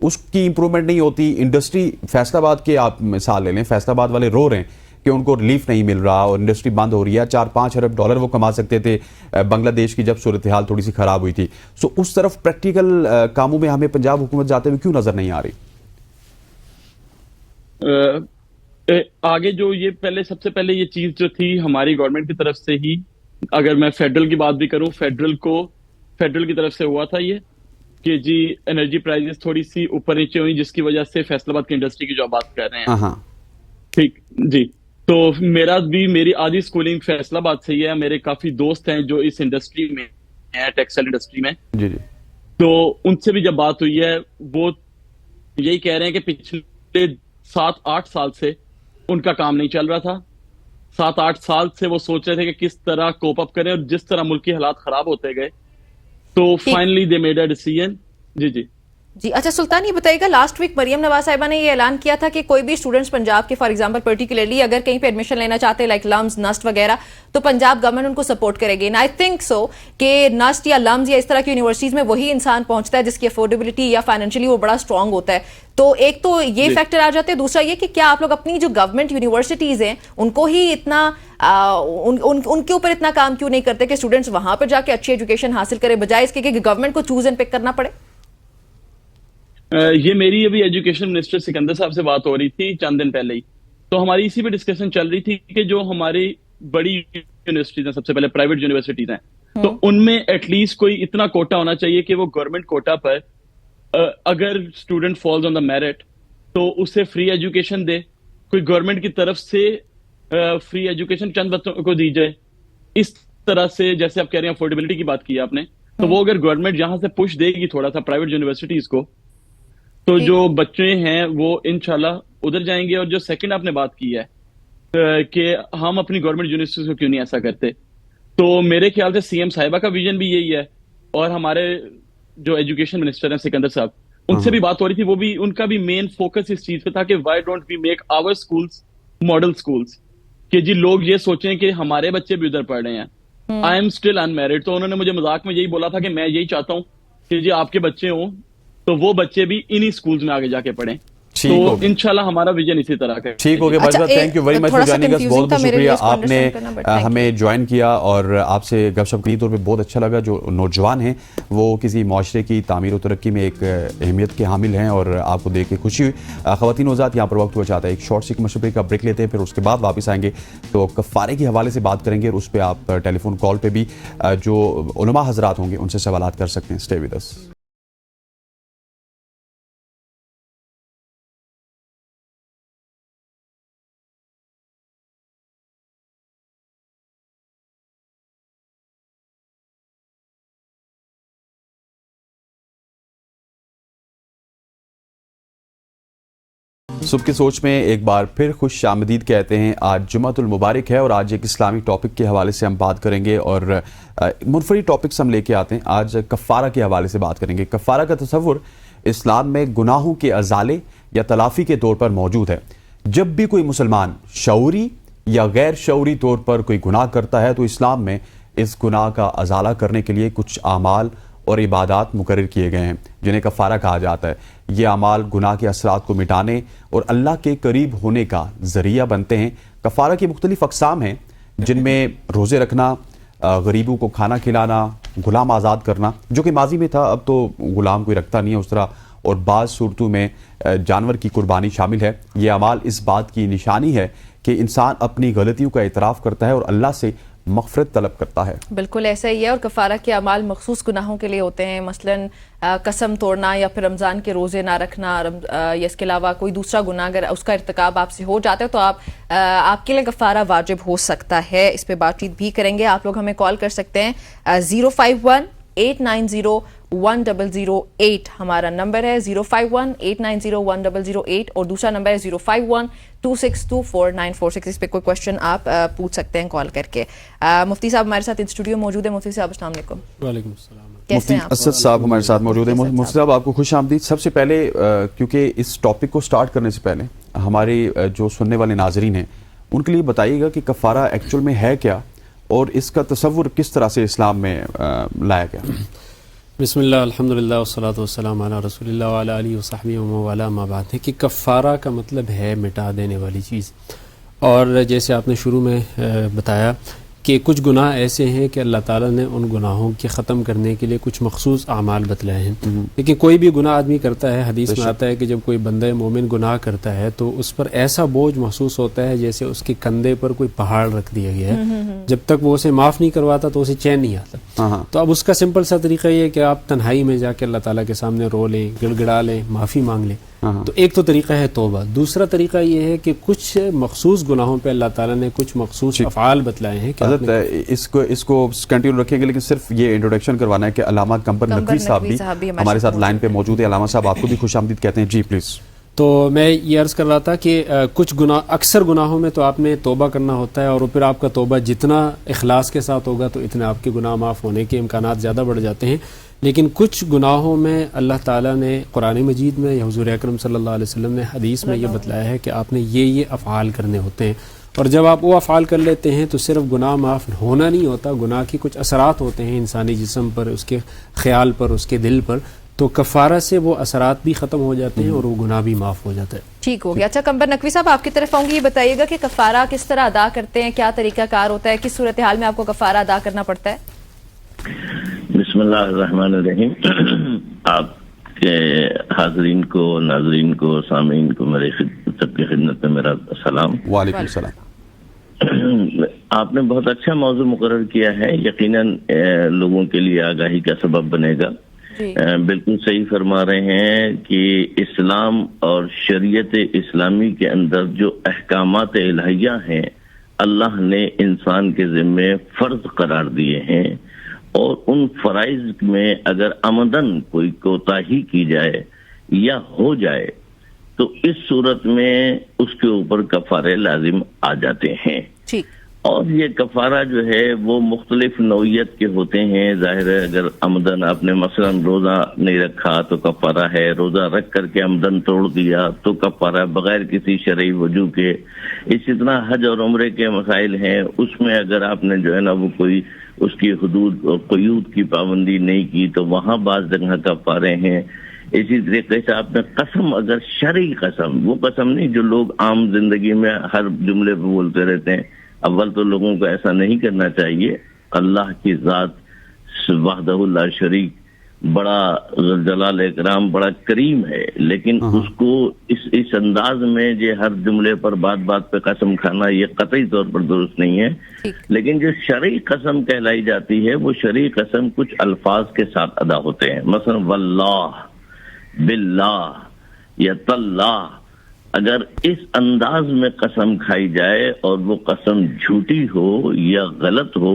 اس کی امپرومنٹ نہیں ہوتی. انڈسٹری فیصل آباد کے آپ مثال لے لیں, فیصل آباد والے رو رہے ہیں کہ ان کو ریلیف نہیں مل رہا اور انڈسٹری بند ہو رہی ہے. 4-5 ارب ڈالر وہ کما سکتے تھے بنگلہ دیش کی جب صورتحال تھوڑی سی خراب ہوئی تھی. سو اس طرف پریکٹیکل کاموں میں ہمیں پنجاب حکومت جاتے ہوئے کیوں نظر نہیں آ رہی؟ آگے جو یہ پہلے سب سے پہلے یہ چیز جو تھی ہماری گورنمنٹ کی طرف سے ہی, اگر میں فیڈرل کی بات بھی کروں, فیڈرل کی طرف سے ہوا تھا یہ کہ جی انرجی پرائزز تھوڑی سی اوپر نیچے ہوئی, جس کی وجہ سے فیصل آباد کی انڈسٹری کی جو بات کر رہے ہیں. ٹھیک جی, تو میری آدھی سکولنگ فیصل آباد سے ہی ہے. میرے کافی دوست ہیں جو اس انڈسٹری میں ہیں, ٹیکسٹائل انڈسٹری میں. جی جی. تو ان سے بھی جب بات ہوئی ہے وہ یہی کہہ رہے ہیں کہ پچھلے 7-8 سال سے ان کا کام نہیں چل رہا تھا. 7-8 سال سے وہ سوچ رہے تھے کہ کس طرح کوپ اپ کریں, اور جس طرح ملک کے حالات خراب ہوتے گئے تو finally they made a decision. جی جی جی. اچھا سلطان, یہ بتائیے گا, لاسٹ ویک مریم نواز صاحبہ نے یہ اعلان کیا تھا کہ کوئی بھی اسٹوڈنٹس پنجاب کے فار ایگزامپل پرٹیکولرلی اگر کہیں پہ ایڈمیشن لینا چاہتے ہیں لائک لمز نسٹ وغیرہ, تو پنجاب گورنمنٹ ان کو سپورٹ کرے گی. آئی تھنک سو کہ نسٹ یا لمز یا اس طرح کی یونیورسٹیز میں وہی انسان پہنچتا ہے جس کی افورڈیبلٹی یا فائنینشلی وہ بڑا اسٹرانگ ہوتا ہے. تو ایک تو یہ فیکٹر آ جاتے ہیں, دوسرا یہ کہ کیا آپ لوگ اپنی جو گورنمنٹ یونیورسٹیز ہیں ان کو ہی اتنا ان کے اوپر اتنا کام کیوں نہیں کرتے کہ اسٹوڈنٹس وہاں پہ جا کے اچھی ایجوکیشن حاصل کرے, بجائے اس کے کہ گورنمنٹ کو چوز اینڈ پک کرنا پڑے؟ یہ میری ابھی ایجوکیشن منسٹر سکندر صاحب سے بات ہو رہی تھی چند دن پہلے ہی, تو ہماری اسی پہ ڈسکشن چل رہی تھی کہ جو ہماری بڑی یونیورسٹیز ہیں, سب سے پہلے پرائیویٹ یونیورسٹیز ہیں, تو ان میں ایٹ لیسٹ کوئی اتنا کوٹا ہونا چاہیے کہ وہ گورنمنٹ کوٹا پر اگر student falls on the merit تو اسے فری ایجوکیشن دے. کوئی گورنمنٹ کی طرف سے فری ایجوکیشن چند بچوں کو دی جائے. اس طرح سے جیسے آپ کہہ رہے ہیں افورڈیبلٹی کی بات کی آپ نے, تو وہ اگر گورنمنٹ یہاں سے پش دے گی تھوڑا سا پرائیویٹ یونیورسٹیز کو, تو جو بچے ہیں وہ انشاءاللہ ادھر جائیں گے. اور جو سیکنڈ آپ نے بات کی ہے کہ ہم اپنی گورنمنٹ یونیورسٹیز کو کیوں نہیں ایسا کرتے, تو میرے خیال سے سی ایم صاحبہ کا ویژن بھی یہی ہے, اور ہمارے جو ایجوکیشن منسٹر ہیں سکندر صاحب, ان سے بھی بات ہو رہی تھی, وہ بھی ان کا بھی مین فوکس اس چیز پہ تھا کہ why don't we make our schools model schools, کہ جی لوگ یہ سوچیں کہ ہمارے بچے بھی ادھر پڑھ رہے ہیں. I am still in married, تو انہوں نے مجھے مذاق میں یہی بولا تھا کہ میں یہی چاہتا ہوں کہ جی آپ کے بچے ہوں تو وہ بچے بھی انہی سکولز میں آگے جا کے پڑھیں. تو انشاءاللہ ہمارا ویژن اسی طرح کا. ٹھیک ہو گیا بھائی صاحب, thank you very much for joining us. بہت بہت شکریہ, آپ نے ہمیں جوائن کیا اور آپ سے گپ شپ کی طور پہ بہت اچھا لگا. جو نوجوان ہیں وہ کسی معاشرے کی تعمیر و ترقی میں ایک اہمیت کے حامل ہیں اور آپ کو دیکھ کے خوشی ہوئی. خواتین وزارت یہاں پر وقت ہوا چاہتا ہے ایک شارٹ سی مشورے کا بریک لیتے ہیں, پھر اس کے بعد واپس آئیں گے تو کفارے کے حوالے سے بات کریں گے, اور اس پہ آپ ٹیلی فون کال پہ بھی جو علماء حضرات ہوں گے ان سے سوالات کر سکتے ہیں. Stay with us. صبح کی سوچ میں ایک بار پھر خوش آمدید کہتے ہیں. آج جمعۃ المبارک ہے اور آج ایک اسلامی ٹاپک کے حوالے سے ہم بات کریں گے, اور منفرد ٹاپکس ہم لے کے آتے ہیں. آج کفارہ کے حوالے سے بات کریں گے. کفارہ کا تصور اسلام میں گناہوں کے ازالے یا تلافی کے طور پر موجود ہے. جب بھی کوئی مسلمان شعوری یا غیر شعوری طور پر کوئی گناہ کرتا ہے تو اسلام میں اس گناہ کا ازالہ کرنے کے لیے کچھ اعمال اور عبادات مقرر کیے گئے ہیں جنہیں کفارہ کہا جاتا ہے. یہ اعمال گناہ کے اثرات کو مٹانے اور اللہ کے قریب ہونے کا ذریعہ بنتے ہیں. کفارہ کی مختلف اقسام ہیں جن میں روزے رکھنا, غریبوں کو کھانا کھلانا, غلام آزاد کرنا جو کہ ماضی میں تھا, اب تو غلام کوئی رکھتا نہیں ہے اس طرح, اور بعض صورتوں میں جانور کی قربانی شامل ہے. یہ اعمال اس بات کی نشانی ہے کہ انسان اپنی غلطیوں کا اعتراف کرتا ہے اور اللہ سے مغفرت طلب کرتا ہے. بالکل ایسا ہی ہے, اور کفارہ کے اعمال مخصوص گناہوں کے لیے ہوتے ہیں, مثلاً قسم توڑنا یا پھر رمضان کے روزے نہ رکھنا, یا اس کے علاوہ کوئی دوسرا گناہ اگر اس کا ارتکاب آپ سے ہو جاتا ہے تو آپ کے لیے کفارہ واجب ہو سکتا ہے. اس پہ بات چیت بھی کریں گے. آپ لوگ ہمیں کال کر سکتے ہیں 051-890-1008 ہمارا نمبر ہے, 051-890-1008, اور دوسرا نمبر ہے 051-262-4946. اس پہ کوئی کوشچن آپ پوچھ سکتے ہیں کال کر کے. مفتی صاحب ہمارے ساتھ اسٹوڈیو موجود ہیں. مفتی صاحب السلام علیکم. وعلیکم السلام. مفتی اسد صاحب ہمارے ساتھ موجود ہیں. مفتی صاحب آپ کو خوش آمدید. سب سے پہلے کیونکہ اس ٹاپک کو سٹارٹ کرنے سے پہلے ہمارے جو سننے والے ناظرین ہیں ان کے لیے بتائیے گا کہ کفارہ ایکچوئل میں ہے کیا اور اس کا تصور کس طرح سے اسلام میں لایا گیا. بسم اللہ الحمدللہ والصلاۃ والسلام علی رسول اللہ وعلی آلہ وصحبہ ومن والاه ما بعد ہے کہ کفارہ کا مطلب ہے مٹا دینے والی چیز. اور جیسے آپ نے شروع میں بتایا کہ کچھ گناہ ایسے ہیں کہ اللہ تعالیٰ نے ان گناہوں کے ختم کرنے کے لیے کچھ مخصوص اعمال بتلائے ہیں. لیکن کوئی بھی گناہ آدمی کرتا ہے، حدیث میں آتا ہے کہ جب کوئی بندہ مومن گناہ کرتا ہے تو اس پر ایسا بوجھ محسوس ہوتا ہے جیسے اس کے کندھے پر کوئی پہاڑ رکھ دیا گیا ہے. جب تک وہ اسے معاف نہیں کرواتا تو اسے چین نہیں آتا. تو اب اس کا سمپل سا طریقہ یہ ہے کہ آپ تنہائی میں جا کے اللہ تعالیٰ کے سامنے رو لیں، گڑ گڑا لیں، معافی مانگ لیں. تو ایک تو طریقہ ہے توبہ. دوسرا طریقہ یہ ہے کہ کچھ مخصوص گناہوں پہ اللہ تعالیٰ نے کچھ مخصوص افعال بتلائے ہیں. حضرت اس کو کنٹینیو رکھیں گے، لیکن صرف یہ انٹروڈکشن کروانا ہے کہ علامہ قمر نقوی صاحب بھی ہمارے ساتھ لائن پہ موجود ہے. علامہ صاحب آپ کو بھی خوش آمدید کہتے ہیں. جی پلیز. تو میں یہ عرض کر رہا تھا کہ کچھ گناہ، اکثر گناہوں میں تو آپ نے توبہ کرنا ہوتا ہے، اور پھر آپ کا توبہ جتنا اخلاص کے ساتھ ہوگا تو اتنے آپ کے گناہ معاف ہونے کے امکانات زیادہ بڑھ جاتے ہیں. لیکن کچھ گناہوں میں اللہ تعالیٰ نے قرآن مجید میں یا حضور اکرم صلی اللہ علیہ وسلم نے حدیث میں یہ بتلایا ہے کہ آپ نے یہ افعال کرنے ہوتے ہیں. اور جب آپ وہ افعال کر لیتے ہیں تو صرف گناہ معاف ہونا نہیں ہوتا، گناہ کے کچھ اثرات ہوتے ہیں انسانی جسم پر، اس کے خیال پر، اس کے دل پر. تو کفارہ سے وہ اثرات بھی ختم ہو جاتے ہیں اور وہ گناہ بھی معاف ہو جاتا ہے. ٹھیک ہو گیا. اچھا قمر نقوی صاحب آپ کی طرف آؤں گی، یہ بتائیے گا کہ کفارہ کس طرح ادا کرتے ہیں، کیا طریقہ کار ہوتا ہے، کس صورتحال میں آپ کو کفارہ ادا کرنا پڑتا ہے؟ بسم اللہ الرحمن الرحیم. آپ کے حاضرین کو، ناظرین کو، سامعین کو میرے سب کی خدمت میں میرا سلام. وعلیکم السلام. آپ نے بہت اچھا موضوع مقرر کیا ہے، یقیناً لوگوں کے لیے آگاہی کا سبب بنے گا. بالکل صحیح فرما رہے ہیں کہ اسلام اور شریعت اسلامی کے اندر جو احکامات الہیہ ہیں اللہ نے انسان کے ذمے فرض قرار دیے ہیں، اور ان فرائض میں اگر عمدن کوئی کوتاہی کی جائے یا ہو جائے تو اس صورت میں اس کے اوپر کفارے لازم آ جاتے ہیں. اور یہ کفارہ جو ہے وہ مختلف نوعیت کے ہوتے ہیں. ظاہر ہے اگر عمدن آپ نے مثلا روزہ نہیں رکھا تو کفارہ ہے، روزہ رکھ کر کے عمدن توڑ دیا تو کفارہ بغیر کسی شرعی وجہ کے. اسی طرح حج اور عمرے کے مسائل ہیں، اس میں اگر آپ نے جو ہے نا وہ کوئی اس کی حدود اور قیود کی پابندی نہیں کی تو وہاں بعض جگہ کفارے ہیں. اسی طریقے سے آپ نے قسم، اگر شرعی قسم، وہ قسم نہیں جو لوگ عام زندگی میں ہر جملے پہ بولتے رہتے ہیں. اول تو لوگوں کو ایسا نہیں کرنا چاہیے. اللہ کی ذات وحدہ لا شریک، بڑا جلال اکرام، بڑا کریم ہے، لیکن اس کو اس انداز میں جو ہر جملے پر بات بات پہ قسم کھانا یہ قطعی طور پر درست نہیں ہے. لیکن جو شرعی قسم کہلائی جاتی ہے وہ شرعی قسم کچھ الفاظ کے ساتھ ادا ہوتے ہیں. مثلا واللہ، باللہ یا تاللہ. اگر اس انداز میں قسم کھائی جائے اور وہ قسم جھوٹی ہو یا غلط ہو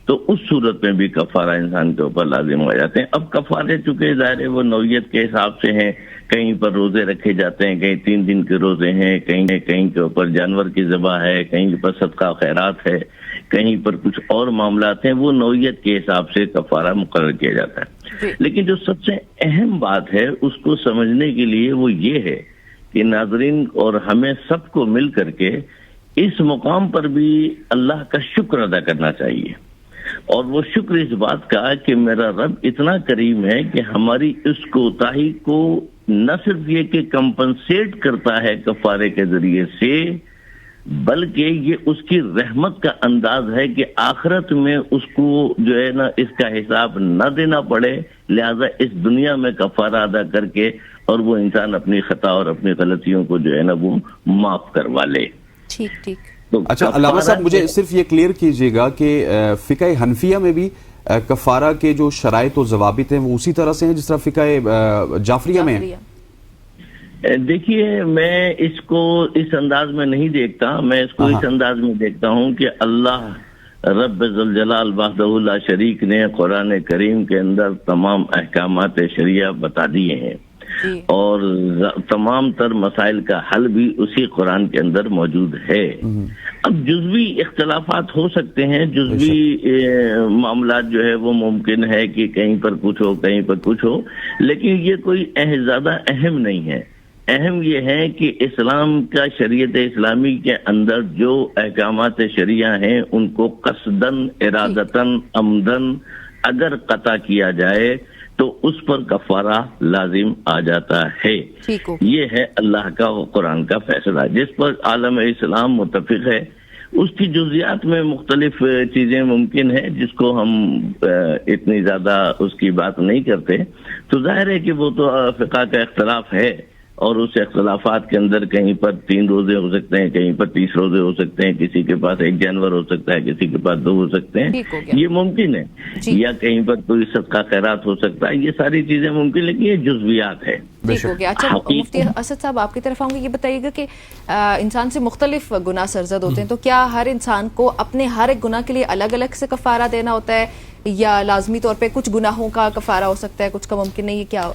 تو اس صورت میں بھی کفارہ انسان کے اوپر لازم ہو جاتے ہیں. اب کفارے چونکہ ظاہر وہ نوعیت کے حساب سے ہیں، کہیں پر روزے رکھے جاتے ہیں، کہیں 3 دن کے روزے ہیں، کہیں کے اوپر جانور کی ذبح ہے، کہیں پر صدقہ خیرات ہے، کہیں پر کچھ اور معاملات ہیں. وہ نوعیت کے حساب سے کفارہ مقرر کیا جاتا ہے. لیکن جو سب سے اہم بات ہے اس کو سمجھنے کے لیے وہ یہ ہے کہ ناظرین اور ہمیں سب کو مل کر کے اس مقام پر بھی اللہ کا شکر ادا کرنا چاہیے. اور وہ شکر اس بات کا کہ میرا رب اتنا کریم ہے کہ ہماری اس کوتاہی کو نہ صرف یہ کہ کمپنسیٹ کرتا ہے کفارے کے ذریعے سے، بلکہ یہ اس کی رحمت کا انداز ہے کہ آخرت میں اس کو جو ہے نا اس کا حساب نہ دینا پڑے، لہذا اس دنیا میں کفارہ ادا کر کے اور وہ انسان اپنی خطا اور اپنی غلطیوں کو جو ہے نا وہ معاف کروا لے. ٹھیک. اچھا علامہ صاحب مجھے صرف یہ کلیئر کیجئے گا کہ فقہ حنفیہ میں بھی کفارہ کے جو شرائط و ضوابط ہیں وہ اسی طرح سے ہیں جس طرح فقہ جعفریہ میں ہیں؟ دیکھیے میں اس کو اس انداز میں نہیں دیکھتا، میں اس کو اس انداز میں دیکھتا ہوں کہ اللہ رب ذوالجلال وحدہ لا شریک نے قرآن کریم کے اندر تمام احکامات شریعہ بتا دیے ہیں، اور تمام تر مسائل کا حل بھی اسی قرآن کے اندر موجود ہے. اب جزوی اختلافات ہو سکتے ہیں، جزوی معاملات جو ہے وہ ممکن ہے کہ کہیں پر کچھ ہو کہیں پر کچھ ہو، لیکن یہ کوئی زیادہ اہم نہیں ہے. اہم یہ ہے کہ اسلام کا شریعت اسلامی کے اندر جو احکامات شریعہ ہیں ان کو قصدن، ارادتن، عمدن اگر قطع کیا جائے تو اس پر کفارہ لازم آ جاتا ہے. یہ ہے اللہ کا قرآن کا فیصلہ جس پر عالم اسلام متفق ہے. اس کی جزیات میں مختلف چیزیں ممکن ہیں جس کو ہم اتنی زیادہ اس کی بات نہیں کرتے. تو ظاہر ہے کہ وہ تو فقہ کا اختلاف ہے اور اس اختلافات کے اندر کہیں پر 3 روزے ہو سکتے ہیں, کہیں پر 30 روزے ہو سکتے ہیں, کسی کے پاس 1 جانور ہو سکتا ہے, کسی کے پاس 2 ہو سکتے ہیں, یہ ممکن ہے. یا کہیں پر کوئی صدقہ خیرات ہو سکتا ہے. یہ ساری چیزیں ممکن, لیکن یہ جزویات ہے. اچھا مفتی اسد صاحب آپ کی طرف آؤں گے, یہ بتائیے گا کہ انسان سے مختلف گناہ سرزد ہوتے ہیں, تو کیا ہر انسان کو اپنے ہر ایک گناہ کے لیے الگ الگ سے کفارہ دینا ہوتا ہے یا لازمی طور پہ کچھ گناہوں کا کفارہ ہو سکتا ہے, کچھ کا ممکن نہیں ہے؟ کیا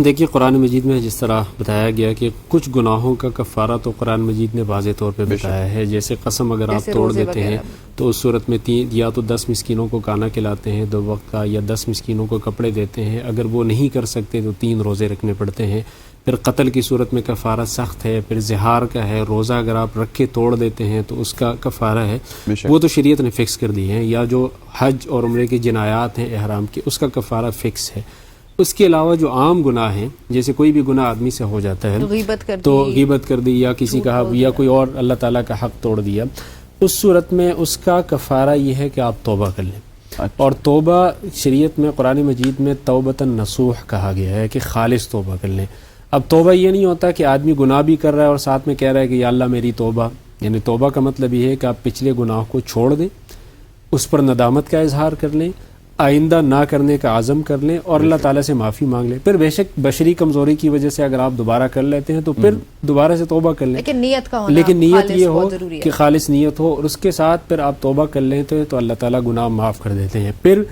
دیکھیے قرآن مجید میں جس طرح بتایا گیا کہ کچھ گناہوں کا کفارہ تو قرآن مجید نے واضح طور پہ بتایا ہے. جیسے قسم اگر آپ توڑ دیتے ہیں تو اس صورت میں یا تو 10 مسکینوں کو کھانا کھلاتے ہیں 2 وقت کا, یا 10 مسکینوں کو کپڑے دیتے ہیں. اگر وہ نہیں کر سکتے تو 3 روزے رکھنے پڑتے ہیں. پھر قتل کی صورت میں کفارہ سخت ہے. پھر زہار کا ہے, روزہ اگر آپ رکھ کے توڑ دیتے ہیں تو اس کا کفارہ ہے, وہ تو شریعت نے فکس کر دی ہے. یا جو حج اور عمرے کی جنایات ہیں احرام کی, اس کا کفارہ فکس ہے. اس کے علاوہ جو عام گناہ ہیں, جیسے کوئی بھی گناہ آدمی سے ہو جاتا ہے تو غیبت کر دی یا کسی کا حق یا کوئی اور اللہ تعالیٰ کا حق توڑ دیا, اس صورت میں اس کا کفارہ یہ ہے کہ آپ توبہ کر لیں. اور توبہ شریعت میں قرآن مجید میں توبۃ نصوح کہا گیا ہے کہ خالص توبہ کر لیں. اب توبہ یہ نہیں ہوتا کہ آدمی گناہ بھی کر رہا ہے اور ساتھ میں کہہ رہا ہے کہ یا اللہ میری توبہ. یعنی توبہ کا مطلب یہ ہے کہ آپ پچھلے گناہ کو چھوڑ دیں, اس پر ندامت کا اظہار کر لیں, آئندہ نہ کرنے کا عزم کر لیں اور اللہ تعالیٰ سے معافی مانگ لیں. پھر بے شک بشری کمزوری کی وجہ سے اگر آپ دوبارہ کر لیتے ہیں تو پھر دوبارہ سے توبہ کر لیں, لیکن نیت یہ ہو کہ خالص نیت ہو, اور اس کے ساتھ پھر آپ توبہ کر لیتے تو اللہ تعالیٰ گناہ معاف کر دیتے ہیں. پھر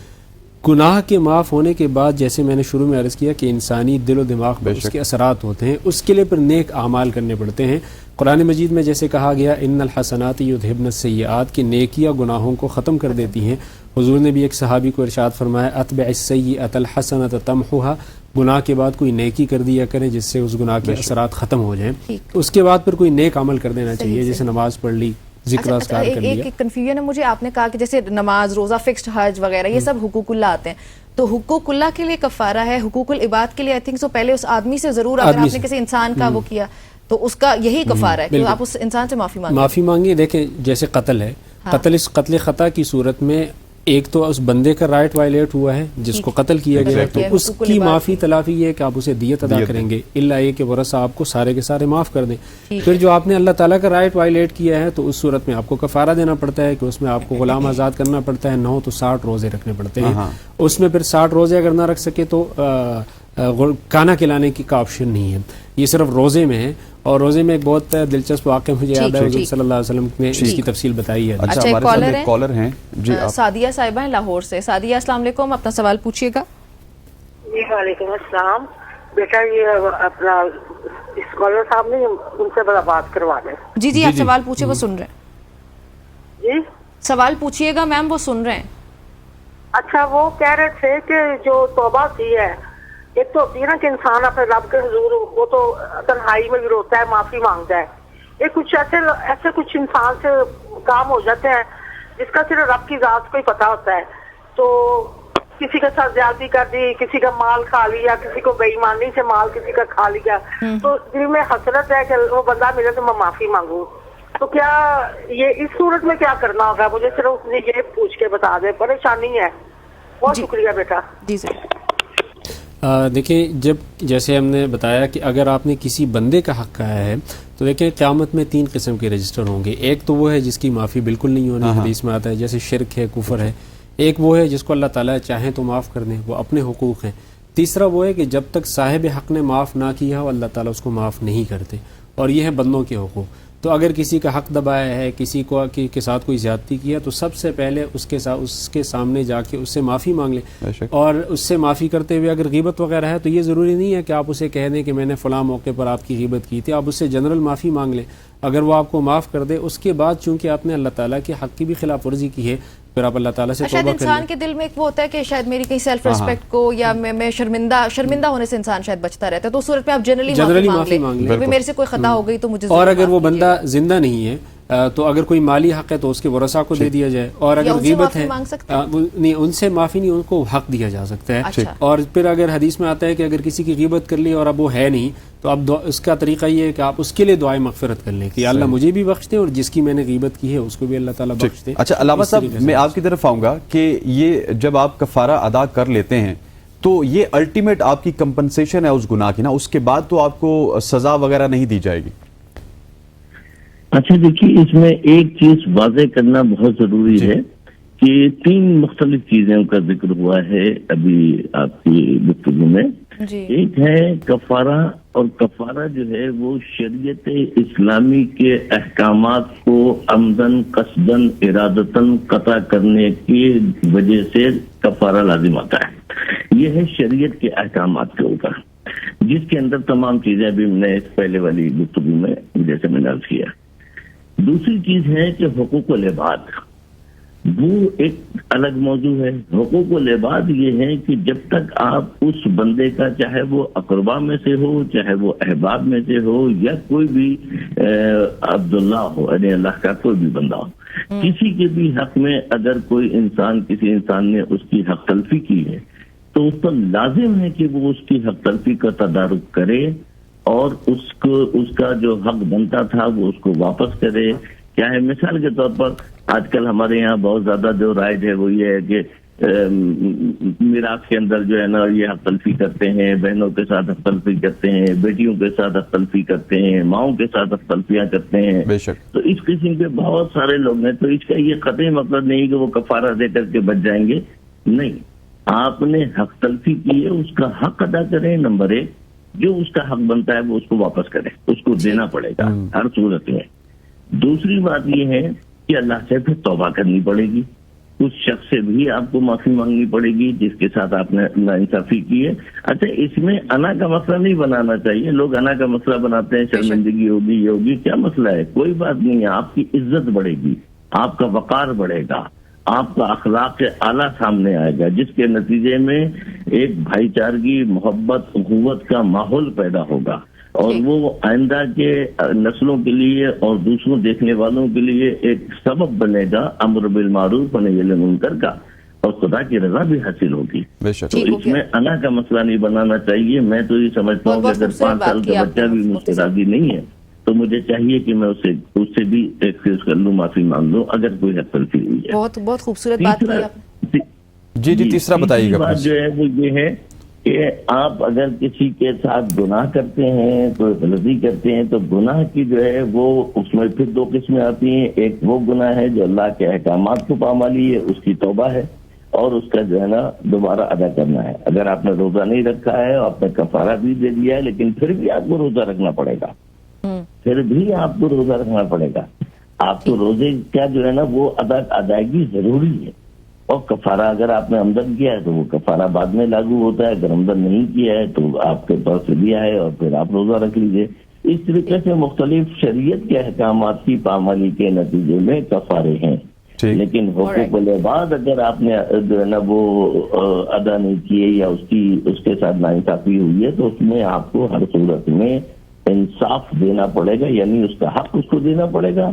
گناہ کے معاف ہونے کے بعد جیسے میں نے شروع میں عرض کیا کہ انسانی دل و دماغ پر اس کے اثرات ہوتے ہیں, اس کے لیے پھر نیک اعمال کرنے پڑتے ہیں. قرآن مجید میں جیسے کہا گیا ان الحسنات یذھبن السیئات کی نیکیاں گناہوں کو ختم کر دیتی ہیں. حضور نے بھی ایک صحابی کو ارشاد فرمایا اتبع السیئۃ الحسنۃ تمحوها, گناہ کے بعد کوئی نیکی کر دیا کریں جس سے اس گناہ کے اثرات ختم ہو جائیں. اس کے بعد پھر کوئی نیک عمل کر دینا چاہیے, جیسے نماز پڑھ لی, ذکر اذکار کر لیا. ایک کنفیوژن ہے مجھے, آپ نے کہا کہ جیسے نماز, روزہ, فکسڈ, حج وغیرہ یہ سب حقوق اللہ آتے ہیں, تو حقوق اللہ کے لیے کفارہ ہے, حقوق العباد کے لیے آئی تھنک سو پہلے اس آدمی سے ضرور, اگر آپ نے کسی انسان کا وہ کیا تو اس کا یہی کفارہ ہے کہ آپ اس انسان سے معافی مانگیں. دیکھیں جیسے قتل ہے, قتل خطا کی صورت میں ایک تو اس بندے کا رائٹ وائلیٹ ہوا ہے جس کو قتل کیا گیا, تو اس کی معافی تلافی یہ ہے کہ آپ اسے دیت ادا کریں گے, الا یہ کہ ورثہ آپ کو سارے کے سارے معاف کر دیں. پھر جو آپ نے اللہ تعالیٰ کا رائٹ وائلیٹ کیا ہے تو اس صورت میں آپ کو کفارہ دینا پڑتا ہے کہ اس میں آپ کو غلام آزاد کرنا پڑتا ہے, 9 تو 60 روزے رکھنے پڑتے ہیں. اس میں پھر 60 روزے اگر نہ رکھ سکے تو کھانا کھلانے کی کا آپشن نہیں ہے, یہ صرف روزے میں ہے. اور روزے میں ایک بہت دلچسپ واقعہ مجھے یاد ہے, حضور صلی اللہ علیہ وسلم نے اس کی تفصیل بتائی ہے. اچھا ایک کالر ہیں جی, سعدیہ صاحبہ ہیں لاہور سے. سعدیہ السلام علیکم, اپنا سوال پوچھیے گا. جی وعلیکم السلام. بیٹا یہ اپنا اسکالر صاحب نے ان سے بڑا بات کروا دیں. جی جی آپ سوال پوچھے, وہ سن رہے ہیں. جی سوال پوچھیے گا میم, وہ سن رہے ہیں. اچھا وہ کہہ رہے تھے کہ جو توبہ کی ہے, ایک تو ہوتی ہے نا کہ انسان اپنے رب کے حضور وہ تو تنہائی میں بھی روتا ہے, معافی مانگتا ہے. ایک کچھ ایسے کچھ انسان سے کام ہو جاتے ہیں جس کا صرف رب کی ذات کو ہی پتہ ہوتا ہے. تو کسی کے ساتھ زیادتی کر دی, کسی کا مال کھا لیا, کسی کو بے ایمانی سے مال کسی کا کھا لیا, تو دل میں حسرت ہے کہ وہ بندہ ملے تو میں معافی مانگوں. تو کیا یہ اس صورت میں کیا کرنا ہوگا؟ مجھے صرف اس نے یہ پوچھ کے بتا دے, پریشانی ہے. بہت شکریہ بیٹا. جی سر. دیکھیں جب جیسے ہم نے بتایا کہ اگر آپ نے کسی بندے کا حق کھایا ہے تو دیکھیں قیامت میں 3 قسم کے رجسٹر ہوں گے. ایک تو وہ ہے جس کی معافی بالکل نہیں ہونی, حدیث میں آتا ہے, جیسے شرک ہے, کفر ہے. ایک وہ ہے جس کو اللہ تعالیٰ چاہیں تو معاف کر دیں, وہ اپنے حقوق ہیں. تیسرا وہ ہے کہ جب تک صاحب حق نے معاف نہ کیا ہو اللہ تعالیٰ اس کو معاف نہیں کرتے, اور یہ ہے بندوں کے حقوق. تو اگر کسی کا حق دبایا ہے, کسی کو کے ساتھ کوئی زیادتی کیا, تو سب سے پہلے اس کے سامنے جا کے اس سے معافی مانگ لیں. اور اس سے معافی کرتے ہوئے اگر غیبت وغیرہ ہے تو یہ ضروری نہیں ہے کہ آپ اسے کہہ دیں کہ میں نے فلاں موقع پر آپ کی غیبت کی تھی. آپ اس سے جنرل معافی مانگ لیں. اگر وہ آپ کو معاف کر دے, اس کے بعد چونکہ آپ نے اللہ تعالیٰ کے حق کی بھی خلاف ورزی کی ہے, پھر آپ اللہ تعالیٰ سے توبہ کریں. انسان کے دل میں ایک وہ ہوتا ہے کہ شاید میری کہیں سیلف ریسپیکٹ کو یا میں شرمندہ ہونے سے انسان شاید بچتا رہتا ہے, تو اس صورت میں آپ جنرلی معافی مانگ لیں. میرے سے کوئی خطا ہو گئی تو مجھے. اور اگر وہ بندہ زندہ نہیں ہے تو اگر کوئی مالی حق ہے تو اس کے ورثاء کو دے دیا جائے، اور اگر غیبت ہے نہیں، ان سے معافی نہیں، ان کو حق دیا جا سکتا ہے. اور پھر اگر حدیث میں آتا ہے کہ اگر کسی کی غیبت کر لی اور اب وہ ہے نہیں، تو اب اس کا طریقہ یہ ہے کہ آپ اس کے لیے دعائیں مغفرت کر لیں کہ اللہ مجھے بھی بخش دے اور جس کی میں نے غیبت کی ہے اس کو بھی اللہ تعالیٰ بخش دے. اچھا علامہ صاحب، میں آپ کی طرف آؤں گا کہ یہ جب آپ کفارہ ادا کر لیتے ہیں تو یہ الٹیمیٹ آپ کی کمپنسیشن ہے اس گناہ کی نا، اس کے بعد تو آپ کو سزا وغیرہ نہیں دی جائے گی؟ اچھا دیکھیے، اس میں ایک چیز واضح کرنا بہت ضروری ہے کہ 3 مختلف چیزوں کا ذکر ہوا ہے ابھی آپ کی گفتگو میں. ایک ہے کفارہ، اور کفارہ جو ہے وہ شریعت اسلامی کے احکامات کو عمدن قصدن ارادتن قطع کرنے کی وجہ سے کفارہ لازم آتا ہے. یہ ہے شریعت کے احکامات کے اوپر، جس کے اندر تمام چیزیں ابھی میں نے اس پہلے والی گفتگو میں جیسے میں نے عرض کیا. دوسری چیز ہے کہ حقوق العباد، وہ ایک الگ موضوع ہے. حقوق العباد یہ ہے کہ جب تک آپ اس بندے کا، چاہے وہ اقربا میں سے ہو، چاہے وہ احباب میں سے ہو، یا کوئی بھی عبداللہ ہو، یعنی اللہ کا کوئی بھی بندہ ہو، کسی کے بھی حق میں اگر کوئی انسان، کسی انسان نے اس کی حق تلفی کی ہے تو اس پر لازم ہے کہ وہ اس کی حق تلفی کا تدارک کرے اور اس کا جو حق بنتا تھا وہ اس کو واپس کرے. کیا ہے، مثال کے طور پر آج کل ہمارے یہاں بہت زیادہ جو رائج ہے وہ یہ ہے کہ میراث کے اندر جو ہے نا یہ حق تلفی کرتے ہیں، بہنوں کے ساتھ حق تلفی کرتے ہیں، بیٹیوں کے ساتھ حق تلفی کرتے ہیں، ماؤں کے ساتھ حق تلفیاں کرتے ہیں. تو اس قسم کے بہت سارے لوگ ہیں. تو اس کا یہ قطعی مطلب نہیں کہ وہ کفارہ دے کر کے بچ جائیں گے، نہیں. آپ نے حق تلفی کی ہے، اس کا حق ادا کریں. نمبر 1، جو اس کا حق بنتا ہے وہ اس کو واپس کرے، اس کو دینا پڑے گا ہر صورت میں. دوسری بات یہ ہے کہ اللہ سے پھر توبہ کرنی پڑے گی. اس شخص سے بھی آپ کو معافی مانگنی پڑے گی جس کے ساتھ آپ نے ناانصافی کی ہے. اچھا، اس میں انا کا مسئلہ نہیں بنانا چاہیے. لوگ انا کا مسئلہ بناتے ہیں، شرمندگی ہوگی، یہ ہوگی. کیا مسئلہ ہے؟ کوئی بات نہیں ہے. آپ کی عزت بڑھے گی، آپ کا وقار بڑھے گا، آپ کا اخلاق اعلیٰ سامنے آئے گا، جس کے نتیجے میں ایک بھائی چارگی، محبت، اخوت کا ماحول پیدا ہوگا، اور وہ آئندہ کے نسلوں کے لیے اور دوسروں دیکھنے والوں کے لیے ایک سبب بنے گا امر بالمعروف و نہی عن المنکر کا، اور خدا کی رضا بھی حاصل ہوگی. تو اس میں انا کا مسئلہ نہیں بنانا چاہیے. میں تو یہ سمجھتا ہوں کہ اگر 5 سال کا بچہ بھی مجھ سے راضی نہیں ہے تو مجھے چاہیے کہ میں اس سے بھی ایکسکیوز کر لوں، معافی مانگ لوں اگر کوئی حق تلفی ہوئی ہے. بہت خوبصورت بات کی آپ نے. جی تیسرا بتائیے گا. بات جو ہے وہ یہ ہے کہ آپ اگر کسی کے ساتھ گناہ کرتے ہیں، کوئی غلطی کرتے ہیں، تو گناہ کی جو ہے وہ اس میں پھر 2 قسمیں آتی ہیں. ایک وہ گناہ ہے جو اللہ کے احکامات کو پامالی ہے، اس کی توبہ ہے، اور اس کا جو ہے نا دوبارہ ادا کرنا ہے. اگر آپ نے روزہ نہیں رکھا ہے، آپ نے کفارہ بھی دے دیا ہے، لیکن پھر بھی آپ کو روزہ رکھنا پڑے گا. پھر بھی آپ کو روزہ رکھنا پڑے گا. آپ کو روزے کا جو ہے نا وہ ادائیگی ضروری ہے. اور کفارہ اگر آپ نے آمدن کیا ہے تو وہ کفارہ بعد میں لاگو ہوتا ہے. اگر آمدن نہیں کیا ہے تو آپ کے پاس دیا ہے اور پھر آپ روزہ رکھ لیجیے. اس طریقے سے مختلف شریعت کے احکامات کی پامالی کے نتیجے میں کفارے ہیں. لیکن حقوق العباد اگر آپ نے جو ہے نا وہ ادا نہیں کیے یا اس کے ساتھ ناانصافی ہوئی ہے تو اس میں آپ کو ہر صورت میں انصاف دینا پڑے گا، یعنی اس کا حق اس کو دینا پڑے گا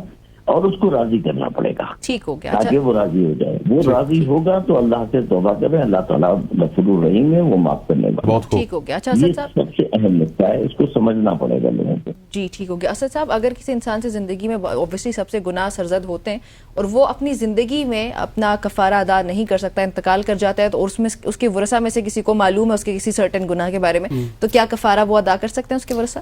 اور اس کو راضی کرنا پڑے گا. ٹھیک ہو گیا. تاکہ وہ راضی ہو جائے. وہ راضی ہوگا تو اللہ سے توبہ کرے، اللہ تعالیٰ غفور الرحیم ہے، وہ معاف کرنے والا. ٹھیک ہو گیا. یہ سب سے اہم نقطہ ہے، اس کو سمجھنا پڑے گا لوگوں کو. جی ٹھیک ہو گیا. اسد صاحب، اگر کسی انسان سے زندگی میں اوبیسلی سب سے گناہ سرزد ہوتے ہیں اور وہ اپنی زندگی میں اپنا کفارہ ادا نہیں کر سکتا، انتقال کر جاتا ہے، تو اس میں اس کے ورثہ میں سے کسی کو معلوم ہے اس کے کسی سرٹن گناہ کے بارے میں، تو کیا کفارہ وہ ادا کر سکتے ہیں اس کے ورثہ؟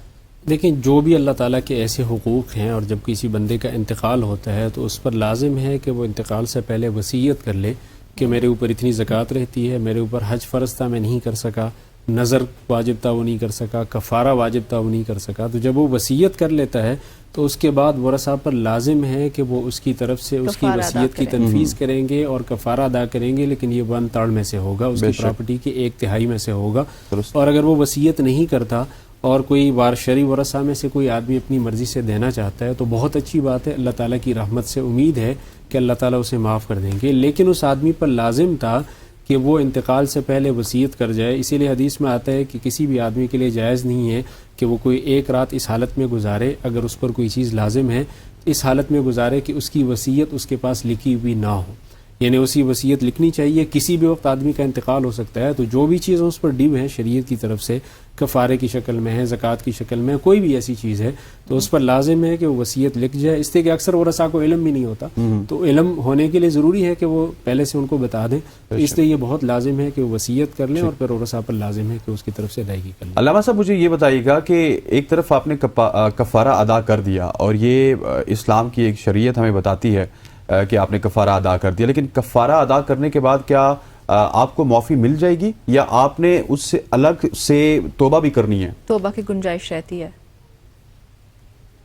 دیکھیں، جو بھی اللہ تعالیٰ کے ایسے حقوق ہیں، اور جب کسی بندے کا انتقال ہوتا ہے تو اس پر لازم ہے کہ وہ انتقال سے پہلے وصیت کر لے کہ میرے اوپر اتنی زکوٰۃ رہتی ہے، میرے اوپر حج فرض تھا میں نہیں کر سکا، نظر واجب تھا وہ نہیں کر سکا، کفارہ واجب تھا وہ نہیں کر سکا. تو جب وہ وصیت کر لیتا ہے تو اس کے بعد ورثاء پر لازم ہے کہ وہ اس کی طرف سے اس کی وصیت کی تنفیذ کریں گے اور کفارہ ادا کریں گے، لیکن یہ 1/3 میں سے ہوگا، اس کی پراپرٹی کے 1/3 میں سے ہوگا. اور اگر وہ وصیت نہیں کرتا اور کوئی شرعی ورثہ میں سے کوئی آدمی اپنی مرضی سے دینا چاہتا ہے تو بہت اچھی بات ہے. اللہ تعالیٰ کی رحمت سے امید ہے کہ اللہ تعالیٰ اسے معاف کر دیں گے. لیکن اس آدمی پر لازم تھا کہ وہ انتقال سے پہلے وصیت کر جائے. اسی لیے حدیث میں آتا ہے کہ کسی بھی آدمی کے لیے جائز نہیں ہے کہ وہ کوئی ایک رات اس حالت میں گزارے, اگر اس پر کوئی چیز لازم ہے اس حالت میں گزارے کہ اس کی وصیت اس کے پاس لکھی ہوئی نہ ہو. یعنی اسی وصیت لکھنی چاہیے. کسی بھی وقت آدمی کا انتقال ہو سکتا ہے, تو جو بھی چیزیں اس پر ڈیو ہیں شریعت کی طرف سے, کفارے کی شکل میں ہے, زکوٰۃ کی شکل میں, کوئی بھی ایسی چیز ہے, تو اس پر لازم ہے کہ وہ وصیت لکھ جائے. اس لیے کہ اکثر ورثاء کو علم بھی نہیں ہوتا, تو علم ہونے کے لیے ضروری ہے کہ وہ پہلے سے ان کو بتا دیں. تو اس لیے یہ بہت لازم ہے کہ وہ وصیت کر لیں, اور پھر ورثاء پر لازم ہے کہ اس کی طرف سے ادائیگی کر لیں. علامہ صاحب مجھے یہ بتائیے گا کہ ایک طرف آپ نے کفارہ ادا کر دیا, اور یہ اسلام کی ایک شریعت ہمیں بتاتی ہے کہ آپ نے کفارہ ادا کر دیا, لیکن کفارہ ادا کرنے کے بعد کیا آپ کو معافی مل جائے گی, یا آپ نے اس سے الگ سے توبہ بھی کرنی ہے؟ توبہ کی گنجائش رہتی ہے.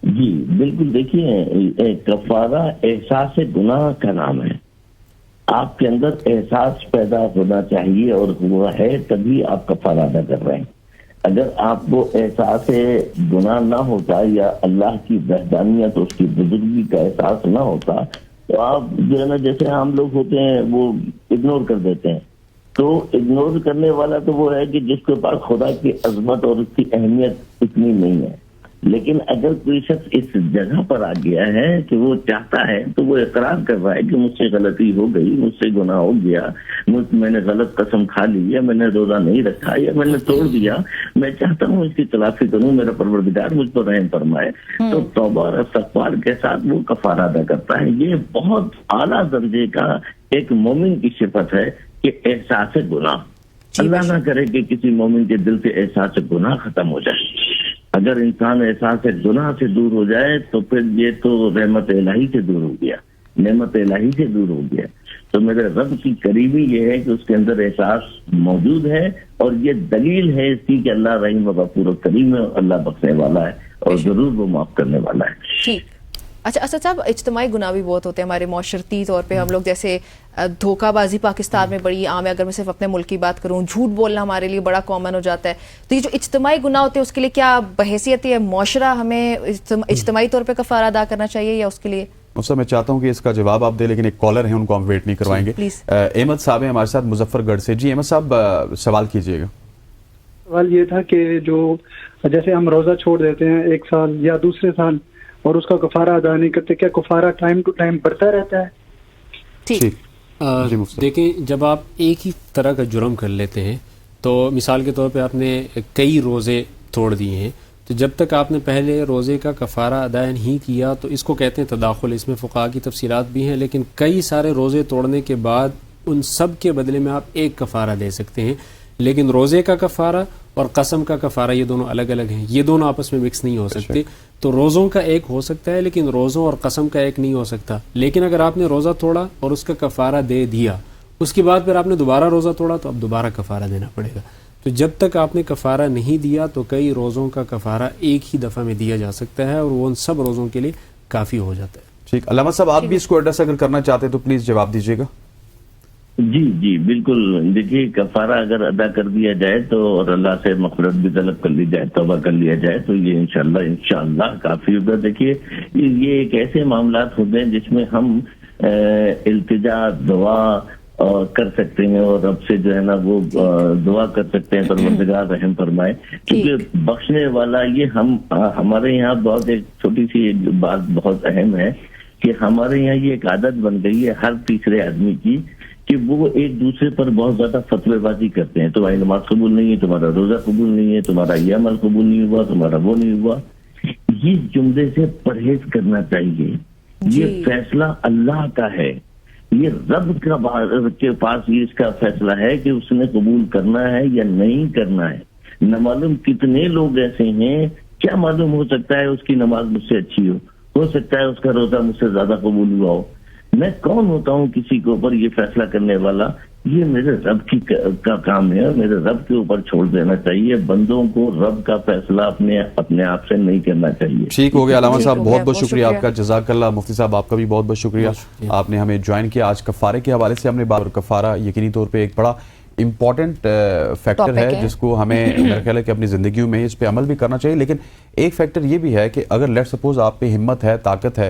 جی بالکل. دیکھیے کفارہ احساس گناہ کا نام ہے. آپ کے اندر احساس پیدا ہونا چاہیے, اور ہوا ہے تبھی آپ کفارہ ادا کر رہے ہیں. اگر آپ کو احساس گناہ نہ ہوتا, یا اللہ کی وحدانیت اور اس کی بزرگی کا احساس نہ ہوتا, تو آپ جو ہے نا جیسے عام لوگ ہوتے ہیں وہ اگنور کر دیتے ہیں. تو اگنور کرنے والا تو وہ ہے کہ جس کے پاس خدا کی عظمت اور اس کی اہمیت اتنی نہیں ہے. لیکن اگر کوئی شخص اس جگہ پر آ گیا ہے کہ وہ چاہتا ہے, تو وہ اقرار کر رہا ہے کہ مجھ سے غلطی ہو گئی, مجھ سے گناہ ہو گیا, میں نے غلط قسم کھا لی, یا میں نے روزہ نہیں رکھا, یا میں نے توڑ دیا, میں چاہتا ہوں اس کی تلافی کروں, میرا پروردگار مجھ پر رحم فرمائے. تو توبہ اور استغفار کے ساتھ وہ کفارہ ادا کرتا ہے. یہ بہت اعلیٰ درجے کا ایک مومن کی صفت ہے کہ احساس گناہ. اللہ نہ کرے کہ کسی مومن کے دل سے احساس گناہ ختم ہو جائے. اگر انسان احساس گناہ سے دور ہو جائے تو پھر یہ تو رحمت الہی سے دور ہو گیا, نعمت الہی سے دور ہو گیا. تو میرے رب کی قریبی یہ ہے کہ اس کے اندر احساس موجود ہے, اور یہ دلیل ہے اس کی کہ اللہ رحیم و غفور و کریم ہے, اللہ بخشنے والا ہے, اور ضرور وہ معاف کرنے والا ہے. ٹھیک. اچھا اسد صاحب, اجتماعی گناہ بھی بہت ہوتے ہیں ہمارے معاشرتی طور پہ. ہم لوگ جیسے دھوکہ بازی پاکستان میں بڑی عام ہے, اگر میں صرف اپنے ملک کی بات کروں, جھوٹ بولنا ہمارے لیے بڑا کامن ہو جاتا ہے. تو یہ جو اجتماعی گناہ ہوتے ہیں اس کے لیے کیا بحیثیت ہے معاشرہ ہمیں اجتماعی طور پہ کفارہ ادا کرنا چاہیے, یا اس کے لیے؟ صاحب میں چاہتا ہوں کہ اس کا جواب آپ دیں, لیکن ایک کالر ہیں, ان کو ہم ویٹ نہیں کروائیں گے. احمد صاحب ہیں ہمارے ساتھ مظفر گڑھ سے. جی احمد صاحب سوال کیجیے گا. سوال یہ تھا کہ جو جیسے ہم روزہ چھوڑ دیتے ہیں ایک سال یا دوسرے سال, اور اس کا کفارہ ادا نہیں کرتے, کیا کفارہ ٹائم ٹو ٹائم بڑھتا رہتا ہے؟ ٹھیک. دیکھیں, جب آپ ایک ہی طرح کا جرم کر لیتے ہیں, تو مثال کے طور پہ آپ نے کئی روزے توڑ دیے ہیں, تو جب تک آپ نے پہلے روزے کا کفارہ ادا نہیں کیا تو اس کو کہتے ہیں تداخل. اس میں فقہاء کی تفصیلات بھی ہیں, لیکن کئی سارے روزے توڑنے کے بعد ان سب کے بدلے میں آپ ایک کفارہ دے سکتے ہیں. لیکن روزے کا کفارہ اور قسم کا کفارہ یہ دونوں الگ الگ ہیں, یہ دونوں آپس میں مکس نہیں ہو سکتے. تو روزوں کا ایک ہو سکتا ہے, لیکن روزوں اور قسم کا ایک نہیں ہو سکتا. لیکن اگر آپ نے روزہ توڑا اور اس کا کفارہ دے دیا, اس کے بعد پھر آپ نے دوبارہ روزہ توڑا, تو اب دوبارہ کفارہ دینا پڑے گا. تو جب تک آپ نے کفارہ نہیں دیا تو کئی روزوں کا کفارہ ایک ہی دفعہ میں دیا جا سکتا ہے, اور وہ ان سب روزوں کے لیے کافی ہو جاتا ہے. ٹھیک. علامہ صاحب آپ بھی اس کو ایڈریس اگر کرنا چاہتے تو پلیز جواب دیجیے گا. جی بالکل. دیکھیے کفارہ اگر ادا کر دیا جائے تو, اور اللہ سے مغفرت بھی طلب کر لی جائے, توبہ کر لیا جائے, تو یہ انشاءاللہ کافی ہوگا. دیکھیے یہ ایک ایسے معاملات ہوتے ہیں جس میں ہم التجا دعا کر سکتے ہیں, اور رب سے جو ہے نا وہ دعا کر سکتے ہیں پروردگار رحم فرمائے, کیونکہ بخشنے والا. یہ ہمارے یہاں بہت ایک چھوٹی سی بات بہت اہم ہے کہ ہمارے یہاں یہ ایک عادت بن گئی ہے ہر تیسرے آدمی کی کہ وہ ایک دوسرے پر بہت زیادہ فتوے بازی کرتے ہیں. تمہاری نماز قبول نہیں ہے, تمہارا روزہ قبول نہیں ہے, تمہارا یہ عمل قبول نہیں ہوا, تمہارا وہ نہیں ہوا. یہ جملے سے پرہیز کرنا چاہیے. یہ فیصلہ اللہ کا ہے, یہ رب کے پاس یہ اس کا فیصلہ ہے کہ اس نے قبول کرنا ہے یا نہیں کرنا ہے. نہ معلوم کتنے لوگ ایسے ہیں, کیا معلوم ہو سکتا ہے اس کی نماز مجھ سے اچھی ہو سکتا ہے اس کا روزہ مجھ سے زیادہ قبول ہوا ہو. میں کون ہوتا ہوں کسی کے اوپر یہ فیصلہ کرنے والا؟ یہ میرے رب کا کام ہے, میرے رب کے اوپر چھوڑ دینا چاہیے. بندوں کو رب کا فیصلہ اپنے آپ سے نہیں کرنا چاہیے. ٹھیک ہو گیا علامہ صاحب, بہت بہت شکریہ آپ کا, جزاک اللہ. مفتی صاحب آپ کا بھی بہت بہت شکریہ, آپ نے ہمیں جوائن کیا. آج کفارے کے حوالے سے ہم نے بات, اور کفارہ یقینی طور پہ ایک بڑا امپورٹنٹ فیکٹر ہے جس کو ہمیں میرا خیال ہے کہ اپنی زندگیوں میں اس پہ عمل بھی کرنا چاہیے. لیکن ایک فیکٹر یہ بھی ہے کہ اگر لیٹ سپوز آپ پہ ہمت ہے, طاقت ہے,